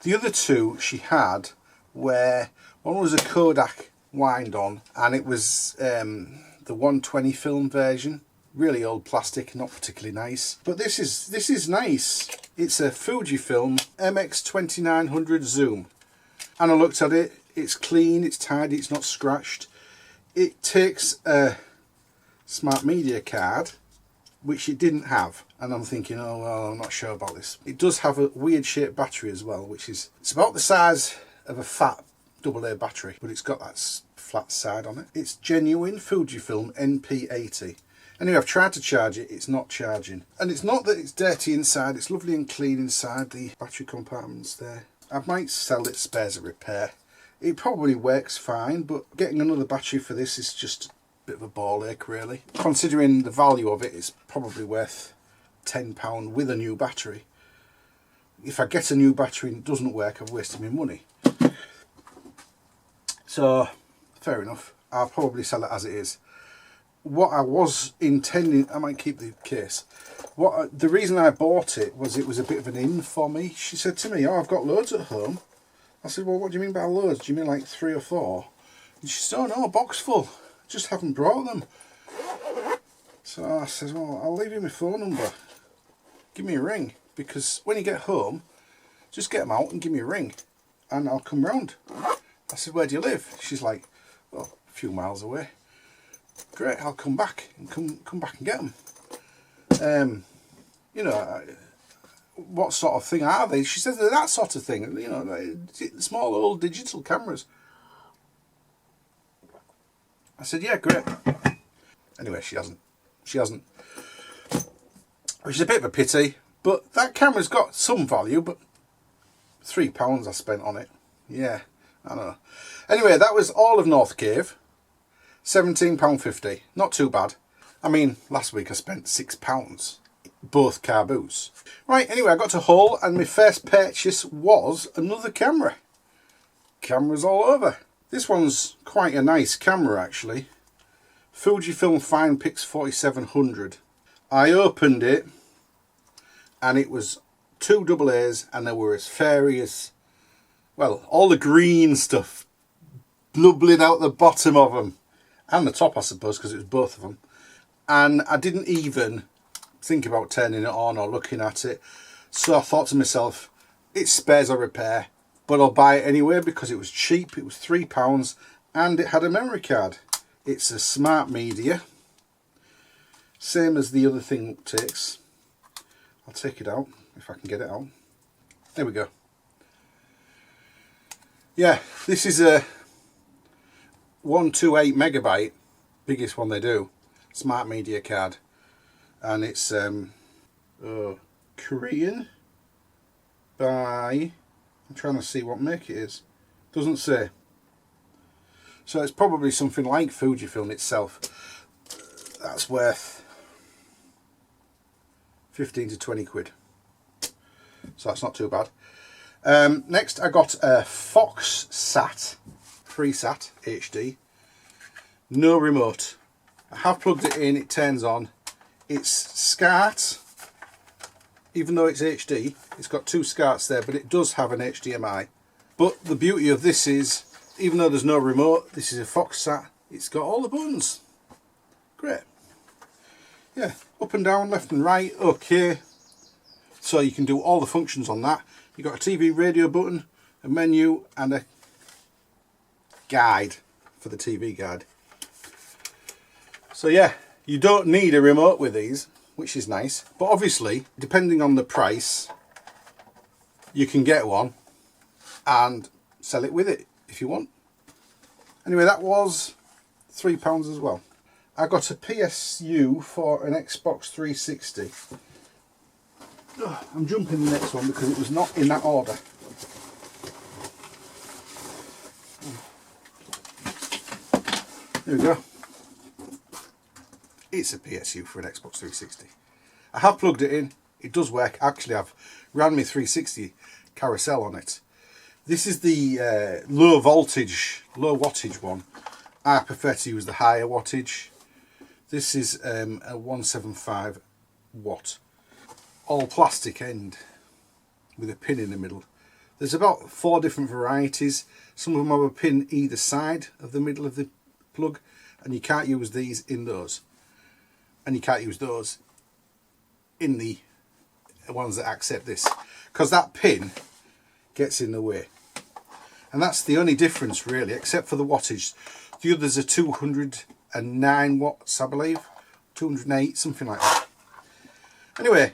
The other two she had, where one was a Kodak wind on, and it was the 120 film version. Really old plastic, not particularly nice. But this is nice. It's a Fujifilm MX2900 zoom. And I looked at it, it's clean, it's tidy, it's not scratched. It takes a smart media card, which it didn't have. And I'm thinking, oh well, I'm not sure about this. It does have a weird shaped battery as well, which is, it's about the size of a fat AA battery, but it's got that flat side on it. It's genuine Fujifilm NP80. Anyway, I've tried to charge it, it's not charging. And it's not that it's dirty inside, it's lovely and clean inside, the battery compartment's there. I might sell it spares a repair. It probably works fine, but getting another battery for this is just a bit of a ball ache really. Considering the value of it, it's probably worth £10 with a new battery. If I get a new battery and it doesn't work, I've wasted my money. So, fair enough. I'll probably sell it as it is. What I was intending, I might keep the case. The reason I bought it was a bit of an in for me. She said to me, oh, I've got loads at home. I said, well, what do you mean by loads? Do you mean like 3 or 4? And she said, oh no, a box full. I just haven't brought them. So I said, well, I'll leave you my phone number. Give me a ring. Because when you get home, just get them out and give me a ring. And I'll come round. I said, where do you live? She's like, well, a few miles away. Great, I'll come back and come back and get them. You know, what sort of thing are they? She says they're that sort of thing. You know, like small old digital cameras. I said, yeah, great. Anyway, she hasn't. Which is a bit of a pity. But that camera's got some value. But £3 I spent on it. Yeah, I know. Anyway, that was all of North Cave. £17.50, not too bad. I mean, last week I spent £6, both CarBoots. Right, anyway, I got to Hull and my first purchase was another camera. Cameras all over. This one's quite a nice camera actually. Fujifilm FinePix 4700. I opened it and it was 2 AA's and they were as fairy as, well, all the green stuff bubbling out the bottom of them. And the top, I suppose, because it was both of them. And I didn't even think about turning it on or looking at it. So I thought to myself, it spares a repair, but I'll buy it anyway because it was cheap. It was £3 and it had a memory card. It's a smart media. Same as the other thing takes. I'll take it out if I can get it out. There we go. Yeah, this is a 128 megabyte, biggest one they do, smart media card, and it's Korean by, I'm trying to see what make it is, doesn't say, so it's probably something like Fujifilm itself. That's worth 15 to 20 quid, so that's not too bad. Next I got a Fox Sat, FreeSat HD, no remote. I have plugged it in, it turns on. It's SCART, even though it's HD, it's got 2 SCARTs there, but it does have an HDMI. But the beauty of this is, even though there's no remote, this is a Fox Sat, it's got all the buttons. Great. Yeah, up and down, left and right, okay. So you can do all the functions on that. You've got a TV radio button, a menu, and a guide for the TV guide. So yeah, you don't need a remote with these, which is nice. But obviously, depending on the price, you can get one and sell it with it if you want. Anyway, that was £3 as well. I got a PSU for an Xbox 360. I'm jumping the next one because it was not in that order. There we go. It's a PSU for an Xbox 360. I have plugged it in. It does work. Actually, I've ran my 360 carousel on it. This is the low wattage one. I prefer to use the higher wattage. This is a 175 watt, all plastic end with a pin in the middle. There's about 4 different varieties. Some of them have a pin either side of the middle of the plug, and you can't use these in those. And you can't use those in the ones that accept this, because that pin gets in the way. And that's the only difference really, except for the wattage. The others are 209 watts, I believe. 208, something like that. Anyway,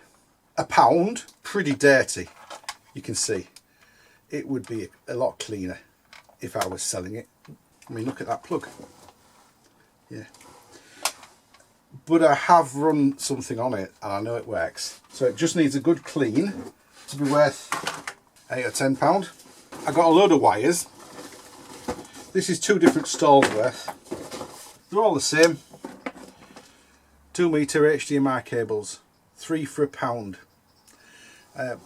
£1, pretty dirty. You can see. It would be a lot cleaner if I was selling it. I mean, look at that plug. Yeah. But I have run something on it and I know it works. So it just needs a good clean to be worth £8 or £10. I got a load of wires. This is 2 different stalls worth. They're all the same. 2 metre HDMI cables, 3 for £1.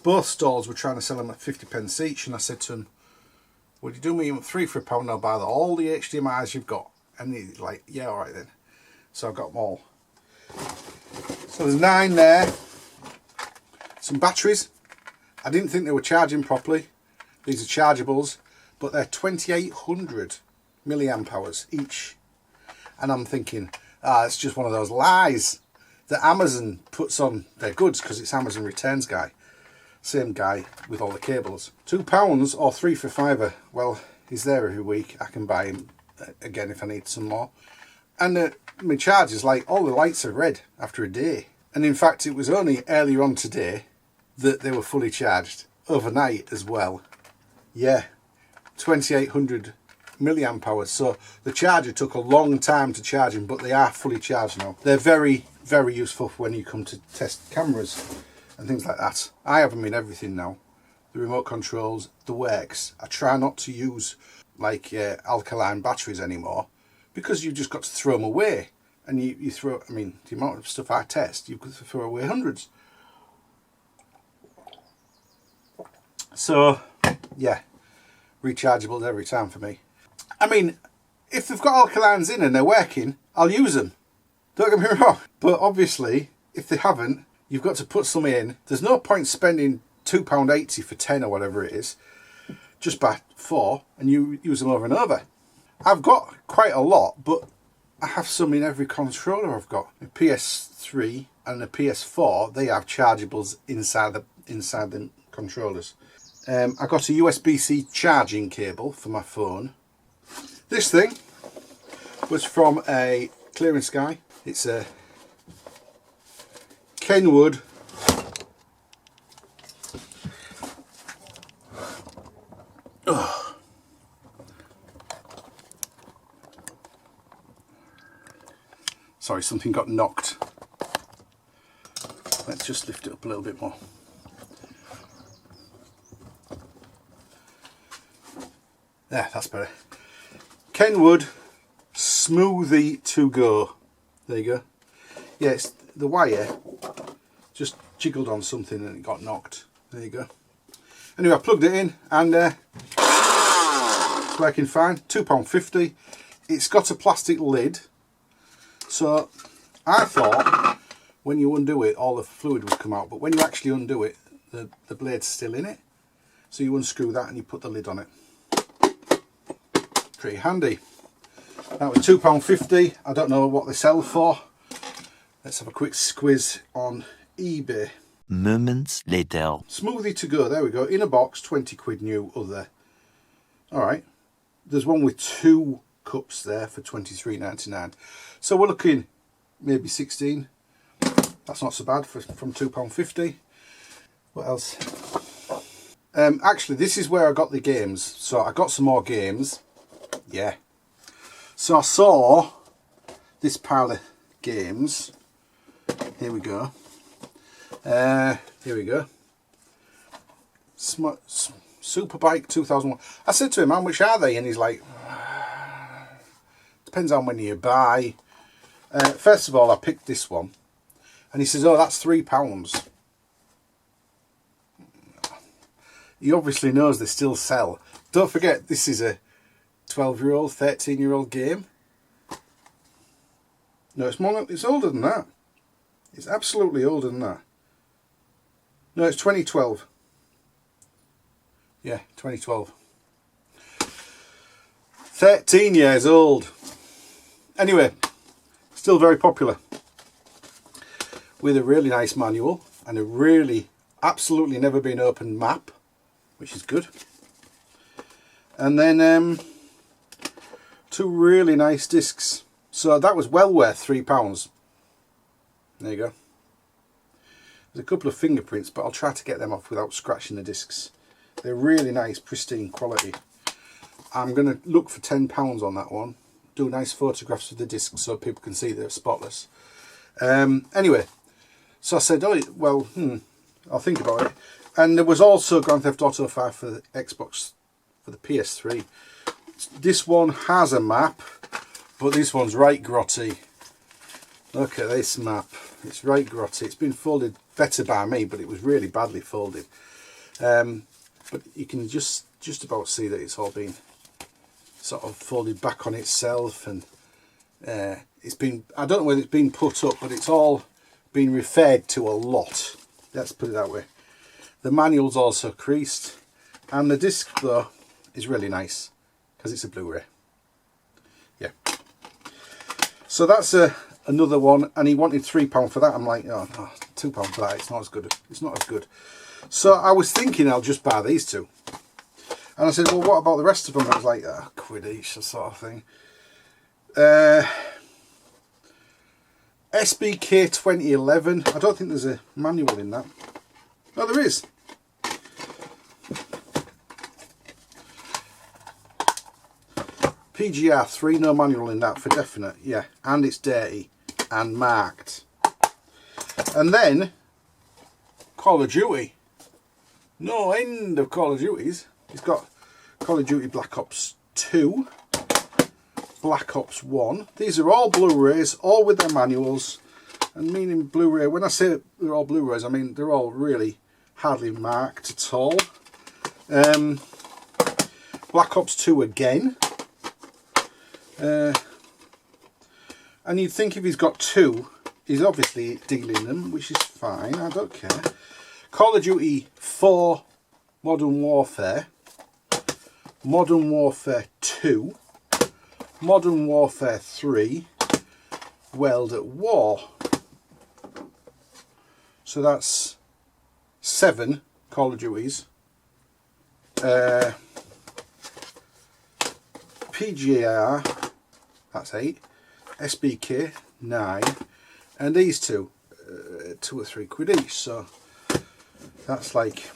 Both stalls were trying to sell them at 50p each, and I said to them, would you do me 3 for £1? I'll buy all the HDMIs you've got. And he's like, yeah, alright then. So I got them all. So there's 9 there. Some batteries. I didn't think they were charging properly. These are chargeables, but they're 2800 milliamp hours each. And I'm thinking, it's just one of those lies that Amazon puts on their goods, because it's Amazon returns guy. Same guy with all the cables. £2 or 3 for £5. Well, he's there every week. I can buy him again if I need some more. And my charge is like, all the lights are red after a day. And in fact, it was only earlier on today that they were fully charged. Overnight as well. Yeah, 2800 milliamp hours. So the charger took a long time to charge them, but they are fully charged now. They're very, very useful for when you come to test cameras and things like that. I have them in everything now. The remote controls, the works. I try not to use like alkaline batteries anymore, because you've just got to throw them away. And you throw, I mean, the amount of stuff I test, you could throw away hundreds. So, yeah, rechargeables every time for me. I mean, if they've got alkalines in and they're working, I'll use them. Don't get me wrong. But obviously, if they haven't, you've got to put some in. There's no point spending £2.80 for 10 or whatever it is. Just buy 4 and you use them over and over. I've got quite a lot, but I have some in every controller I've got. The PS3 and the PS4, they have chargeables inside the controllers. I got a USB-C charging cable for my phone. This thing was from a clearance guy. It's a Kenwood sorry, something got knocked. Let's just lift it up a little bit more. There, that's better. Kenwood Smoothie to go. There you go. Yes, the wire just jiggled on something and it got knocked. There you go. Anyway, I plugged it in and it's working fine. £2.50. It's got a plastic lid. So I thought when you undo it, all the fluid would come out. But when you actually undo it, the blade's still in it. So you unscrew that and you put the lid on it. Pretty handy. That was £2.50. I don't know what they sell for. Let's have a quick squiz on eBay. Moments later. Smoothie to go. There we go. In a box, 20 quid new other. Alright. There's one with 2 cups there for £23.99. So we're looking maybe 16. That's not so bad from £2.50. What else? Actually, this is where I got the games. So I got some more games. Yeah. So I saw this pile of games. Here we go. Here we go. Superbike 2001. I said to him, how much are they? And he's like, depends on when you buy. First of all, I picked this one. And he says, oh, that's £3. he obviously knows they still sell. Don't forget, this is a 12-year-old, 13-year-old game. No, it's older than that. It's absolutely older than that. No, it's 2012. Yeah, 2012. 13 years old. Anyway, still very popular. With a really nice manual and a really absolutely never been opened map, which is good. And then 2 really nice discs. So that was well worth £3. There you go. There's a couple of fingerprints, but I'll try to get them off without scratching the discs. They're really nice, pristine quality. I'm going to look for £10 on that one. Do nice photographs of the discs so people can see they're spotless. Anyway, so I said, oh, well, I'll think about it. And there was also Grand Theft Auto 5 for the Xbox, for the PS3. This one has a map, but this one's right grotty. Look at this map. It's right grotty. It's been folded better by me, but it was really badly folded. But you can just about see that it's all been sort of folded back on itself, and it's been, I don't know whether it's been put up, but it's all been referred to a lot. Let's put it that way. The manual's also creased, and the disc though is really nice because it's a Blu-ray. Yeah. So that's another one, and he wanted £3 for that. I'm like, oh no, £2 for that. It's not as good. It's not as good. So I was thinking I'll just buy these 2. And I said, well, what about the rest of them? I was like, oh, quid each, sort of thing. SBK 2011. I don't think there's a manual in that. No, there is. PGR 3, no manual in that for definite. Yeah, and it's dirty and marked. And then Call of Duty. No end of Call of Duties. He's got Call of Duty Black Ops 2, Black Ops 1. These are all Blu-rays, all with their manuals. And meaning Blu-ray, when I say they're all Blu-rays, I mean they're all really hardly marked at all. Black Ops 2 again. And you'd think if he's got 2, he's obviously dealing them, which is fine, I don't care. Call of Duty 4 Modern Warfare, Modern Warfare 2, Modern Warfare 3, World at War. So that's 7 Call of Duties. PGR, that's 8. SBK, 9. And these 2, 2 or 3 quid each. So that's like,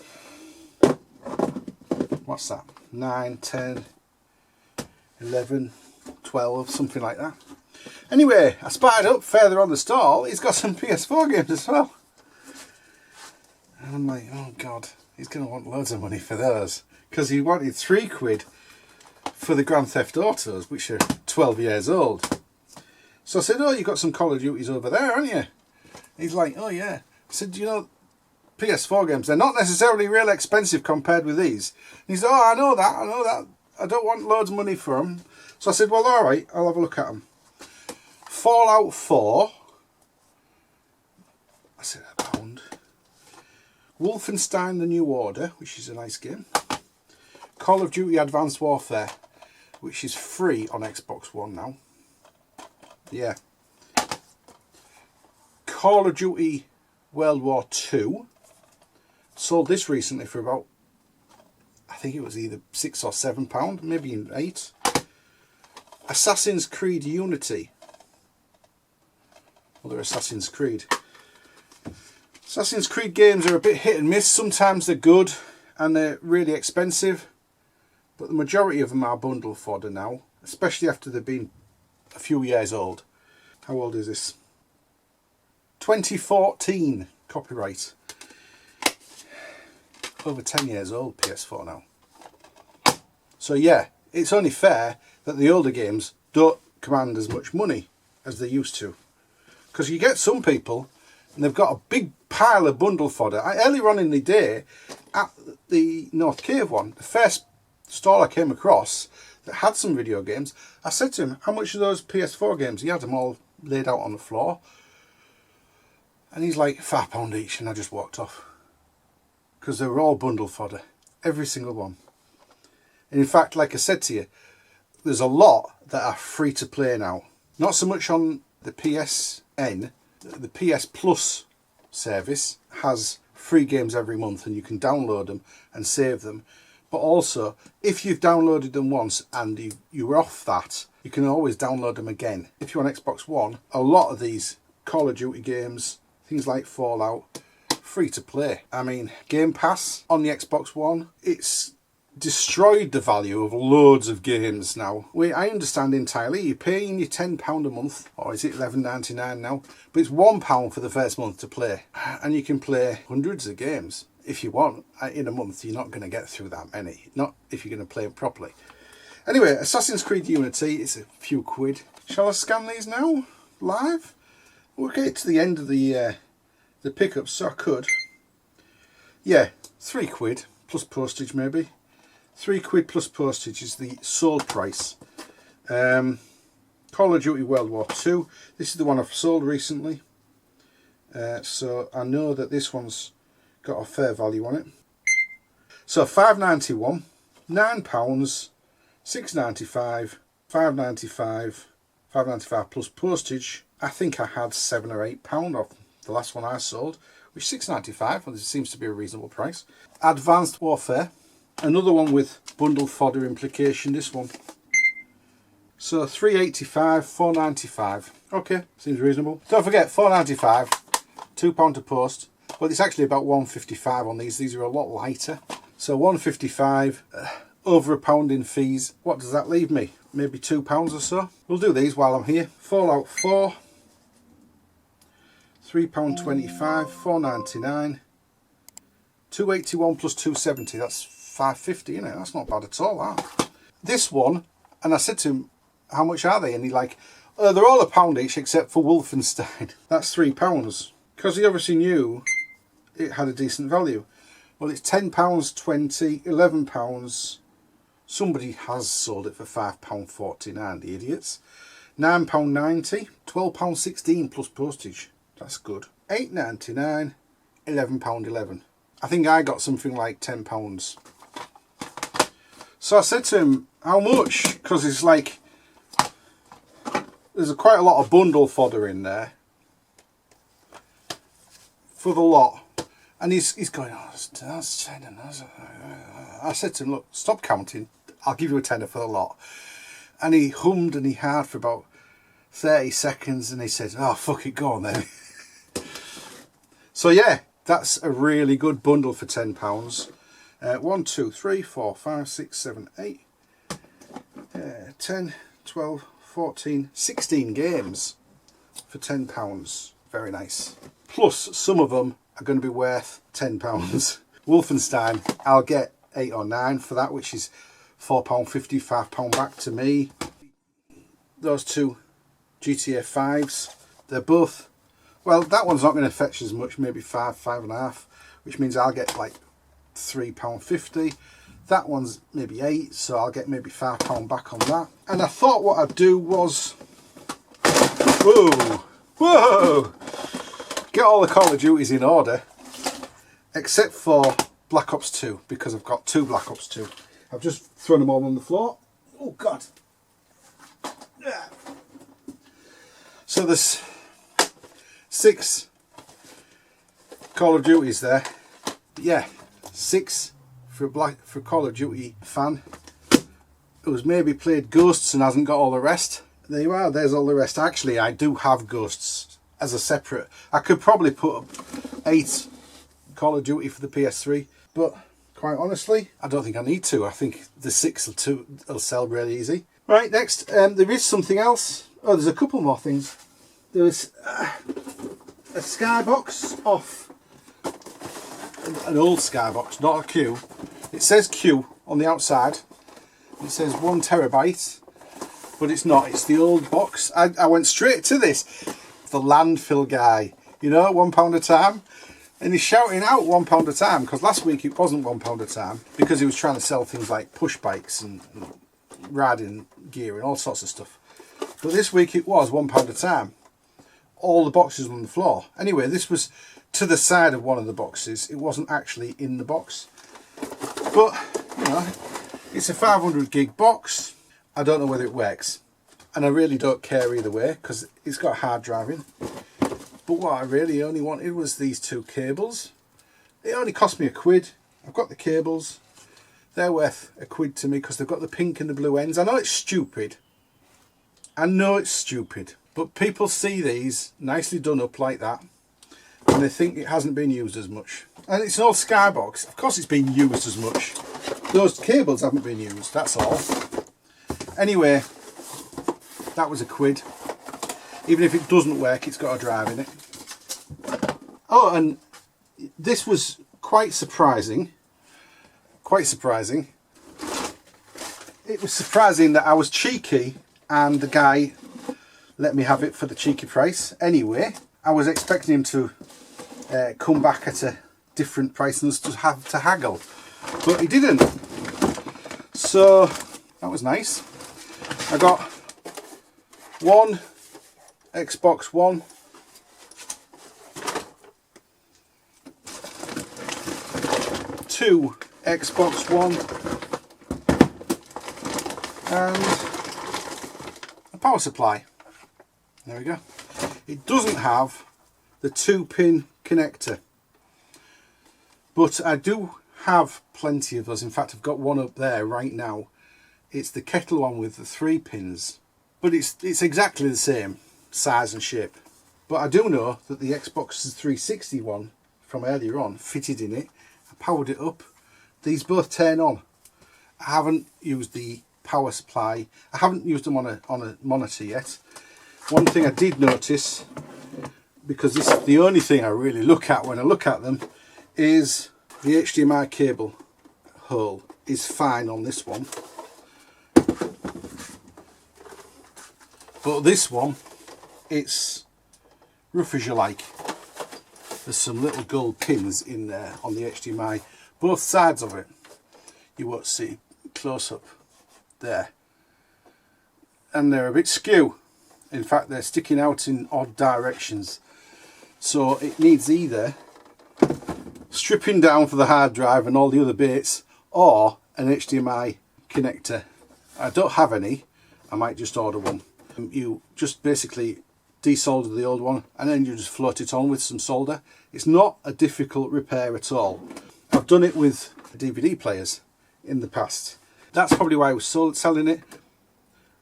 what's that? 9, 10, 11, 12, something like that. Anyway, I spied up further on the stall, he's got some PS4 games as well. And I'm like, oh God, he's going to want loads of money for those. Because he wanted 3 quid for the Grand Theft Autos, which are 12 years old. So I said, oh, you've got some Call of Duties over there, haven't you? He's like, oh yeah. I said, you know, PS4 games, they're not necessarily real expensive compared with these. And he said, oh, I know that. I don't want loads of money for them. So I said, well, all right, I'll have a look at them. Fallout 4. I said, £1. Wolfenstein The New Order, which is a nice game. Call of Duty Advanced Warfare, which is free on Xbox One now. Yeah. Call of Duty World War 2. Sold this recently for about, I think it was either £6 or £7, maybe even £8. Assassin's Creed Unity. Well, they're Assassin's Creed. Assassin's Creed games are a bit hit and miss. Sometimes they're good and they're really expensive, but the majority of them are bundle fodder now, especially after they've been a few years old. How old is this? 2014 copyright. Over 10 years old, PS4 now. So yeah, it's only fair that the older games don't command as much money as they used to. Because you get some people and they've got a big pile of bundle fodder. Earlier on in the day, the North Cave one, the first stall I came across that had some video games, I said to him, how much are those PS4 games? He had them all laid out on the floor. And he's like, £5 each, and I just walked off. Because they were all bundle fodder. Every single one. And in fact, like I said to you, there's a lot that are free to play now. Not so much on the PSN. The PS Plus service has free games every month and you can download them and save them. But also, if you've downloaded them once and you're off that, you can always download them again. If you're on Xbox One, a lot of these Call of Duty games, things like Fallout, free to play. I mean, Game Pass on the Xbox One, it's destroyed the value of loads of games now. I understand entirely, you're paying your £10 a month, or is it $11.99 now? But it's £1 for the first month to play. And you can play hundreds of games. If you want, in a month, you're not going to get through that many. Not if you're going to play them properly. Anyway, Assassin's Creed Unity, it's a few quid. Shall I scan these now? Live? We'll get to the end of the pickups, so I could. Yeah, £3 plus postage maybe. £3 plus postage is the sold price. Call of Duty World War II. This is the one I've sold recently. So I know that this one's got a fair value on it. So £5.91, £9, £6.95, £5.95, £5.95 plus postage. I think I had £7 or £8 off the last one I sold, which is £6.95, and it seems to be a reasonable price. Advanced Warfare, another one with bundle fodder implication, this one. So £3.85, £4.95. Okay, seems reasonable. Don't forget, £4.95, £2 to post. Well, it's actually about £1.55 on these. These are a lot lighter. So £1.55, over £1 in fees. What does that leave me? Maybe £2 or so. We'll do these while I'm here. Fallout 4, £3.25, £4.99, £2.81 plus £2.70. That's £5.50, isn't it? That's not bad at all, that. This one, and I said to him, how much are they? And he's like, they're all £1 each except for Wolfenstein. That's £3. Because he obviously knew it had a decent value. Well, it's £10, £20, £11. Somebody has sold it for £5.49, the idiots. £9.90, £12.16 plus postage. That's good. £8.99, £11.11. I think I got something like £10. So I said to him, how much? Because it's like, there's quite a lot of bundle fodder in there for the lot. And he's going, oh, that's 10. I said to him, look, stop counting. I'll give you a tenner for the lot. And he hummed and he hawed for about 30 seconds. And he said, oh, fuck it, go on then. So yeah, that's a really good bundle for £10. 1, 2, 3, 4, 5, 6, 7, 8, 10, 12, 14, 16 games for £10. Very nice. Plus, some of them are going to be worth £10. Wolfenstein, I'll get 8 or 9 for that, which is £4.50, £5 back to me. Those two GTA 5s, they're both, well, that one's not going to fetch as much, maybe 5, 5.5, which means I'll get like £3.50. That one's maybe 8, so I'll get maybe £5 back on that. And I thought what I'd do was, whoa, get all the Call of Duties in order, except for Black Ops 2, because I've got 2 Black Ops 2. I've just thrown them all on the floor. Oh God. So there's 6 Call of Duties there. Yeah, 6 for a Call of Duty fan who's maybe played Ghosts and hasn't got all the rest. There you are, there's all the rest. Actually, I do have Ghosts as a separate. I could probably put up 8 Call of Duty for the PS3, but quite honestly, I don't think I need to. I think the 6 will sell really easy. Right, next, there is something else. Oh, there's a couple more things. There's a skybox off, an old skybox, not a Q. It says Q on the outside. It says 1 terabyte, but it's not. It's the old box. I went straight to this. The landfill guy, you know, £1 a time. And he's shouting out £1 a time, because last week it wasn't £1 a time, because he was trying to sell things like push bikes and riding gear and all sorts of stuff. But this week it was £1 a time. All the boxes on the floor. Anyway, this was to the side of one of the boxes. It wasn't actually in the box. But, you know, it's a 500 gig box. I don't know whether it works. And I really don't care either way, because it's got hard driving. But what I really only wanted was these two cables. It only cost me £1. I've got the cables. They're worth £1 to me because they've got the pink and the blue ends. I know it's stupid. I know it's stupid. But people see these nicely done up like that and they think it hasn't been used as much. And it's an old Skybox. Of course it's been used as much. Those cables haven't been used, that's all. Anyway, that was £1. Even if it doesn't work, it's got a drive in it. Oh, and this was quite surprising. Quite surprising. It was surprising that I was cheeky and the guy let me have it for the cheeky price. Anyway, I was expecting him to come back at a different price and us to have to haggle, but he didn't. So that was nice. I got one Xbox One, two Xbox One, and a power supply. There we go. It doesn't have the 2-pin connector, but I do have plenty of those. In fact, I've got one up there right now. It's the kettle one with the 3 pins, but it's exactly the same size and shape. But I do know that the Xbox 360 one from earlier on fitted in it. I powered it up. These both turn on. I haven't used the power supply. I haven't used them on a monitor yet. One thing I did notice, because this is the only thing I really look at when I look at them, is the HDMI cable hole is fine on this one. But this one, it's rough as you like. There's some little gold pins in there on the HDMI, both sides of it. You won't see close up there. And they're a bit skew. In fact, they're sticking out in odd directions. So it needs either stripping down for the hard drive and all the other bits, or an HDMI connector. I don't have any. I might just order one. You just basically desolder the old one and then you just float it on with some solder. It's not a difficult repair at all. I've done it with DVD players in the past. That's probably why I was selling it.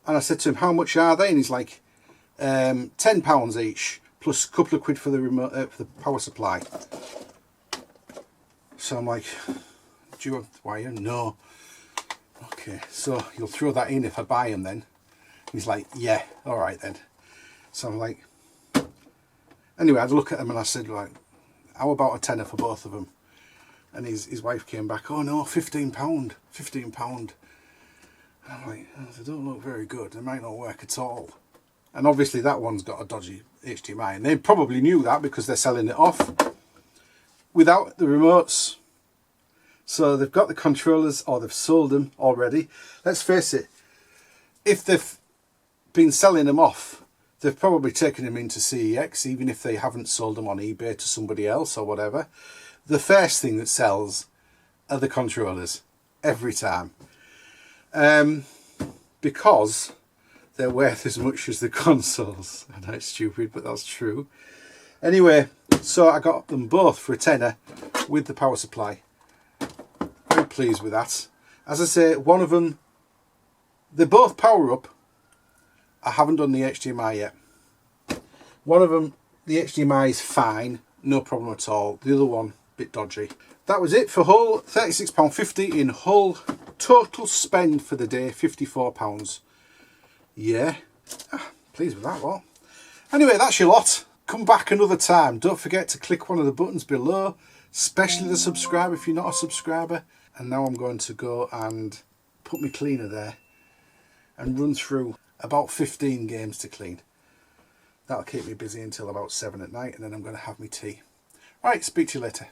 And I said to him, how much are they? And he's like, £10 each, plus a couple of quid for the remote, for the power supply. So I'm like, do you want wire? No. Okay, so you'll throw that in if I buy them then? He's like, yeah, all right then. So I'm like, anyway, I had a look at them and I said, like, how about a tenner for both of them? And his wife came back, oh no, £15, £15. And I'm like, oh, they don't look very good. They might not work at all. And obviously that one's got a dodgy HDMI. And they probably knew that because they're selling it off without the remotes. So they've got the controllers, or they've sold them already. Let's face it, if they've been selling them off, they've probably taken them into CEX, even if they haven't sold them on eBay to somebody else or whatever. The first thing that sells are the controllers, every time. Because they're worth as much as the consoles. I know it's stupid, but that's true. Anyway, so I got them both for a tenner with the power supply. Very pleased with that. As I say, one of them, they both power up. I haven't done the HDMI yet. One of them, the HDMI is fine, no problem at all. The other one, a bit dodgy. That was it for Hull, £36.50 in Hull. Total spend for the day, £54. Yeah, pleased with that lot. Anyway, that's your lot. Come back another time. Don't forget to click one of the buttons below, especially the subscribe if you're not a subscriber. And now I'm going to go and put my cleaner there and run through about 15 games to clean. That'll keep me busy until about 7 at night, and then I'm going to have my tea. Right, speak to you later.